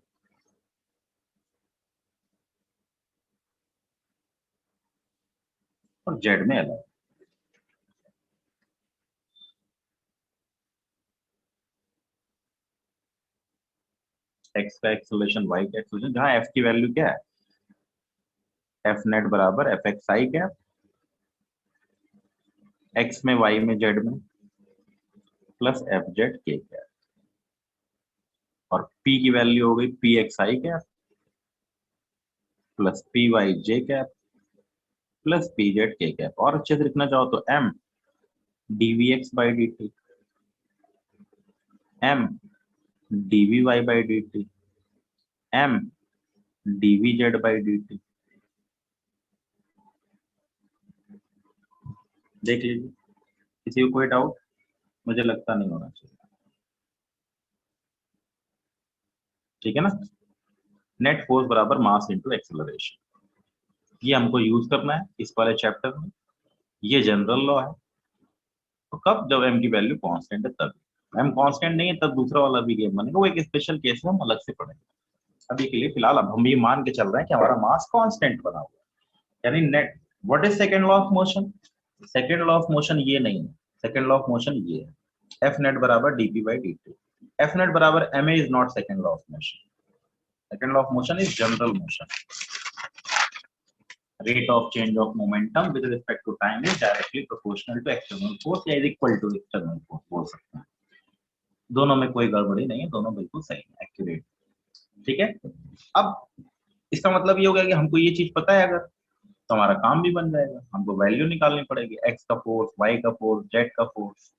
और z में अलग। x का एक्सेलरेशन, y का एक्सेलरेशन, जहां f की वैल्यू क्या है? एफ नेट बराबर fxi कैप, x में, y में, z में, प्लस fz k कैप, और p की वैल्यू हो गई pxi cap plus pyj cap plus pz k cap. और अच्छे से लिखना चाहो तो m dvx/dt, m dvy/dt, m dvz/dt। देख लीजिए, किसी को कोई डाउट? मुझे लगता नहीं होना चाहिए, ठीक है ना। नेट फोर्स बराबर मास इनटू एक्सेलरेशन, ये हमको यूज करना है इस वाले चैप्टर में। ये जनरल लॉ है। तो कब? जब m की वैल्यू कांस्टेंट है तब। m कांस्टेंट नहीं है तब दूसरा वाला भी गेम बनेगा, वो एक स्पेशल केस है, हम अलग से पढ़ेंगे। अभी के लिए फिलहाल अब हम ये मान के चल रहे हैं कि हमारा मास कांस्टेंट बना हुआ है, यानी net. What is second law of motion? Second law of motion ये नहीं है, सेकंड लॉ ऑफ मोशन ये है, एफ नेट बराबर dp/dt। एफ नेट बराबर ma is not second law of motion, second law of motion is general motion. rate of change of momentum with respect to time is directly proportional to external force या is equal to external force बोल सकते हैं। दोनों में कोई गड़बड़ी नहीं है, दोनों बिल्कुल सही है, एक्यूरेट। ठीक है, अब इसका मतलब ये हो गया कि हमको ये चीज पता है, अगर तो हमारा काम भी बन जाएगा। हमको वैल्यू निकालनी पड़ेगी, x का फोर्स, y का फोर्स, z का फोर्स।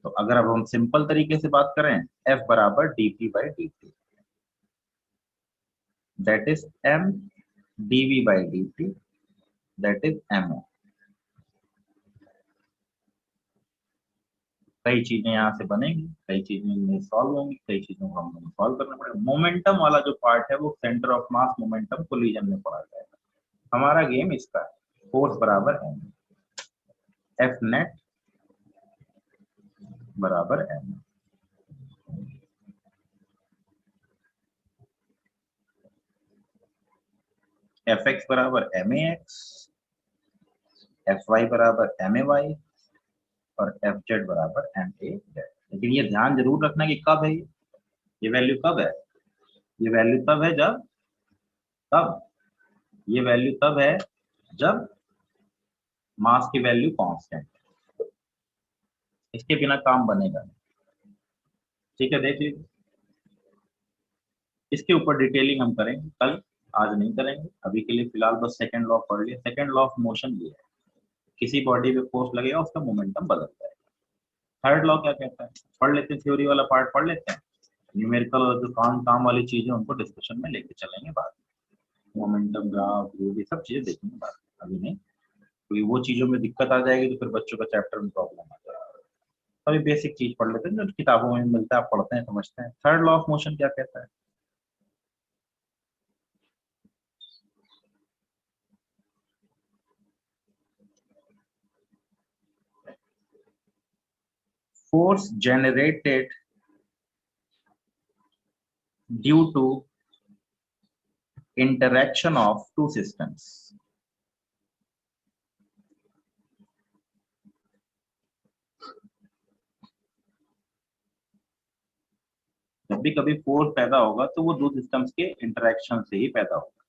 तो अगर अब हम सिंपल तरीके से बात करें, f बराबर dp/dt, that is m dv/dt, that is ma। कई चीजें यहाँ से बनेंगी, कई चीजें सॉल्व होंगी, कई चीजों को हमको सॉल्व करना पड़ेगा। मोमेंटम वाला जो पार्ट है वो centre of mass momentum collision में पढ़ा जाएगा। हमारा गेम इसका है, फोर्स बराबर m, एफ नेट बराबर m, एफ एक्स बराबर max, एफ वाई बराबर may, और एफ जेड बराबर ma। लेकिन ये ध्यान जरूर रखना कि कब है ये वैल्यू कब है? ये वैल्यू तब है जब, तब ये वैल्यू तब है जब मास की वैल्यू कांस्टेंट, इसके बिना काम बनेगा नहीं। ठीक है, देख लीजिए, इसके ऊपर डिटेलिंग हम करेंगे कल, आज नहीं करेंगे। अभी के लिए फिलहाल बस सेकंड लॉ पढ़ लिया। सेकंड लॉ ऑफ मोशन ये है, किसी बॉडी पे फोर्स लगेगा उसका मोमेंटम बदल जाएगा। थर्ड लॉ क्या कहता है? पढ़ लेते हैं, थ्योरी वाला पार्ट पढ़ लेते हैं। न्यूमेरिकल और जो काम काम वाली चीजें उनको डिस्कशन में लेके चलेंगे बाद में, मोमेंटम ग्राफ ये सब चीजें देखेंगे बाद में, अभी नहीं। क्योंकि वो चीजों में दिक्कत आ जाएगी तो फिर बच्चों का चैप्टर में प्रॉब्लम आ जाएगा। अभी बेसिक चीज पढ़ लेते हैं जो किताबों में मिलता है, आप पढ़ते हैं समझते हैं। थर्ड लॉ ऑफ मोशन क्या कहता है? Force generated due to interaction of two systems. जब भी कभी फोर्स पैदा होगा तो वो दो सिस्टम्स के इंटरेक्शन से ही पैदा होगा,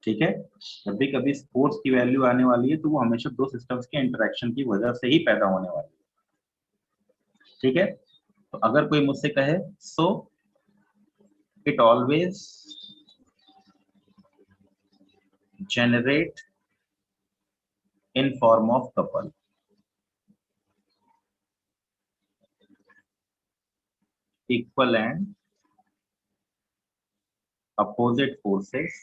ठीक है। जब भी कभी फोर्स की वैल्यू आने वाली है तो वो हमेशा दो सिस्टम्स के इंटरेक्शन की वजह से ही पैदा होने वाली है, ठीक है। तो अगर कोई मुझसे कहे so it always generate in form of couple, equal and opposite forces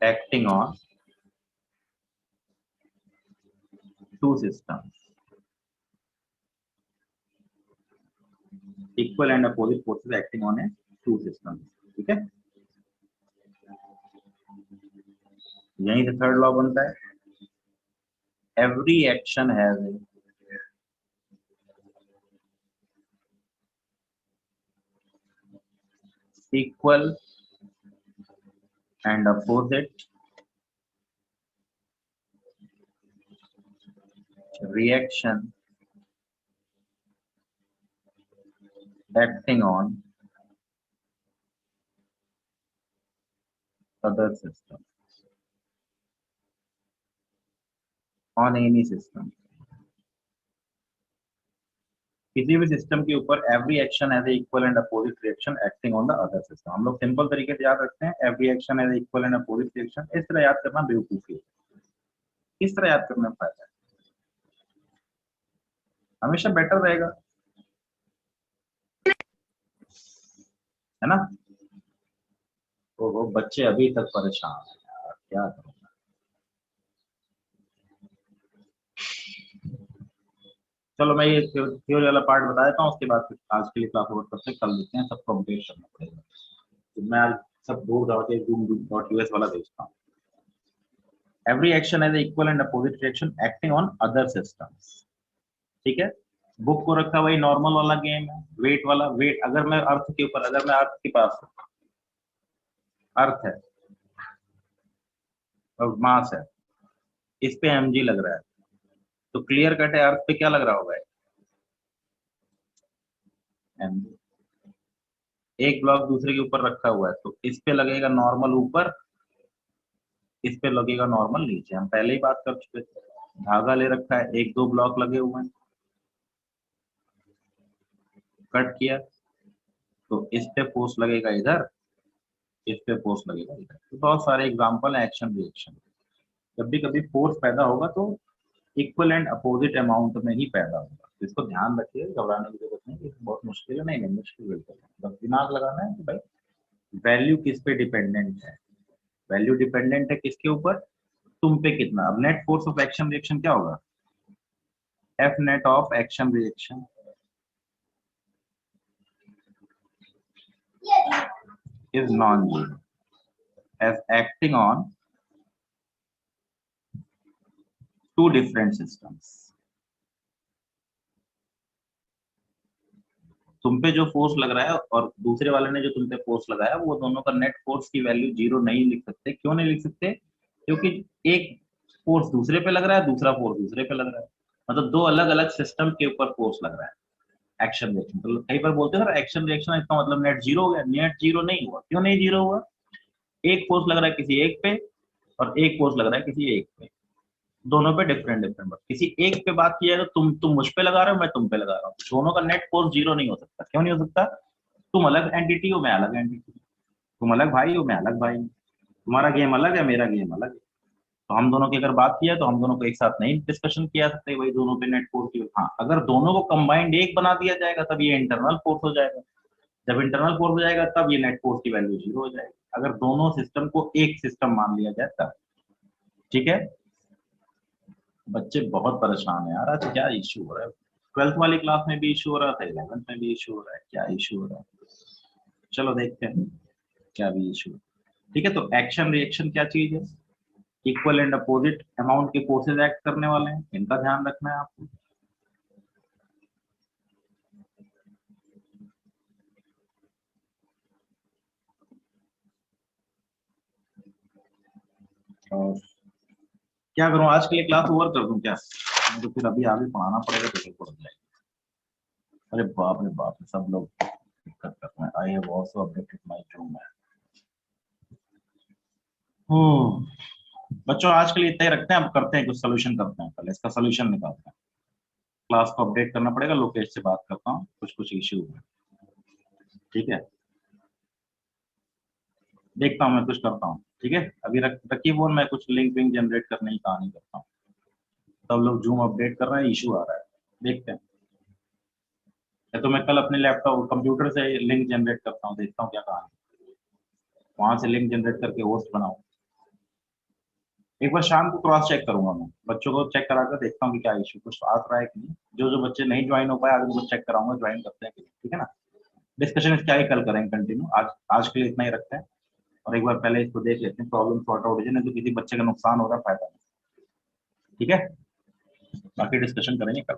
acting on two systems, equal and opposite forces acting on a two systems, ठीक है। यहीं से थर्ड लॉ बनता है, every action has a equal and opposite reaction acting on other system, on any system, किसी भी system के ऊपर every action as a equal and opposite reaction acting on the other system. हम लोग simple तरीके से याद रखते हैं, every action as a equal and opposite reaction. इस तरह याद करना बेवकूफी है, इस तरह याद करने में फायदा है, हमेशा बेटर रहेगा, है ना। वो बच्चे अभी तक परेशान है यार, क्या करूं। चलो मैं ये थ्योरी वाला पार्ट बता देता हूँ, उसके बाद फिर आज के लिए क्लास ओवर करते हैं, कल देखते हैं, सबको अपडेट करना पड़ेगा। तो मैं आज सब .us वाला भेजता हूँ। Every action as equal and opposite reaction acting on other systems, ठीक है। बुक को रखा वही नॉर्मल वाला गेम है, वेट वाला। वेट अगर मैं अर्थ के ऊपर, अगर मैं अर्थ के पास, अर्थ है और मास है, इस पे mg लग रहा है, तो क्लियर कट है अर्थ पे क्या लग रहा होगा, mg। एक ब्लॉक दूसरे के ऊपर रखा हुआ है तो इस पे लगेगा नॉर्मल ऊपर, इस पे लगेगा नॉर्मल नीचे। हम पहले ही बात कर चुके थे। धागा ले रखा है, एक दो ब्लॉक लगे हुए हैं, कट किया तो इस पे फोर्स लगेगा इधर, इस पे फोर्स लगेगा इधर। तो बहुत सारे एग्जांपल है एक्शन रिएक्शन। जब भी कभी फोर्स पैदा होगा तो इक्वल एंड अपोजिट अमाउंट में ही पैदा होगा, तो इसको ध्यान रखिए, घबराने की जरूरत नहीं, ये बहुत मुश्किल है, नहीं नहीं मुश्किल बिल्कुल नहीं। बस दिमाग लगाना है कि भाई वैल्यू किस पे डिपेंडेंट है, वैल्यू डिपेंडेंट है किसके ऊपर, तुम पे कितना। अब net force of action reaction क्या होगा, F net of action reaction is non-zero as acting on two different systems। तुम पे जो फोर्स लग रहा है और दूसरे वाले ने जो तुम पे फोर्स लगाया, वो दोनों का नेट फोर्स की वैल्यू जीरो नहीं लिख सकते। क्यों नहीं लिख सकते? क्योंकि एक फोर्स दूसरे पे लग रहा है, दूसरा फोर्स दूसरे पे लग रहा है, मतलब दो अलग अलग सिस्टम के ऊपर फोर्स लग रहा है। एक्शन रिएक्शन तो कई बार बोलते हैं सर एक्शन रिएक्शन, इसका मतलब नेट जीरो हो गया। नेट जीरो नहीं हुआ। क्यों नहीं जीरो हुआ? एक फोर्स लग रहा है किसी एक पे और एक फोर्स लग रहा है किसी एक पे, दोनों पे डिफरेंट डिफरेंट। किसी एक पे बात की जाए तो तुम मुझ पे लगा रहे हो, मैं तुम पे लगा रहा हूँ, दोनों का नेट फोर्स जीरो नहीं हो सकता। क्यों नहीं हो सकता? तुम अलग एंटिटी हो, मैं अलग एंटिटी, तुम अलग भाई हो, मैं अलग भाई हूँ, तुम्हारा गेम अलग है, मेरा गेम अलग है। तो हम दोनों की अगर बात किया तो हम दोनों को एक साथ नहीं डिस्कशन किया सकते वही दोनों पे नेट फोर्स की। हाँ, अगर दोनों को कंबाइंड एक बना दिया जाएगा तब ये इंटरनल फोर्स हो जाएगा। जब इंटरनल फोर्स हो जाएगा तब ये नेट फोर्स की वैल्यू 0 हो जाएगी, अगर दोनों सिस्टम को एक सिस्टम मान लिया जाए तब। ठीक है, बच्चे बहुत परेशान है यार, आज क्या इश्यू हो रहा है। 12th वाली क्लास में भी इशू हो रहा था, 11th में भी इशू हो रहा है, क्या इशू हो रहा है। चलो देखते हैं क्या भी इशू। ठीक है, तो एक्शन रिएक्शन क्या चीज है, इक्वल एंड अपोजिट अमाउंट के फोर्सेज एक्ट करने वाले हैं, इनका ध्यान रखना है आपको। और क्या करूं, आज के लिए क्लास ओवर कर दूं क्या, तो फिर अभी आगे पढ़ाना पड़ेगा तो फिर पढ़ जाएगा। अरे बाप रे बाप, सब लोग दिक्कत कर रहे हैं। I have also updated my zoom app. बच्चों आज के लिए इतना ही रखते हैं, अब करते हैं कुछ सोल्यूशन करते हैं, पहले इसका सोल्यूशन निकालते हैं। क्लास को अपडेट करना पड़ेगा, लोकेश से बात करता हूँ, कुछ कुछ इश्यू है। ठीक है, देखता हूँ मैं कुछ करता हूँ। ठीक है, अभी रखिए फोन, मैं कुछ लिंक विंक जनरेट करने की कहानी करता हूँ। सब लोग जूम अपडेट कर रहे हैं, इशू आ रहा है, देखते हैं। या तो मैं कल अपने लैपटॉप कंप्यूटर से लिंक जनरेट करता हूँ, देखता हूँ क्या कहानी, वहां से लिंक जनरेट करके होस्ट बनाऊँ। एक बार शाम को क्रॉस चेक करूंगा, मैं बच्चों को चेक करा कर देखता हूँ कि क्या इशू कुछ आ रहा है कि नहीं। जो जो बच्चे नहीं ज्वाइन हो पाए आज उनको चेक कराऊंगा ज्वाइन करते हैं कि नहीं। ठीक है ना, डिस्कशन क्या ही कल करेंगे कंटिन्यू, आज आज के लिए इतना ही रखते हैं। और एक बार पहले इसको देख लेते हैं, प्रॉब्लम सॉर्ट आउट हो जाए, नहीं तो किसी बच्चे का नुकसान हो रहा है, फायदा नहीं। ठीक है, बाकी डिस्कशन करेंगे कल।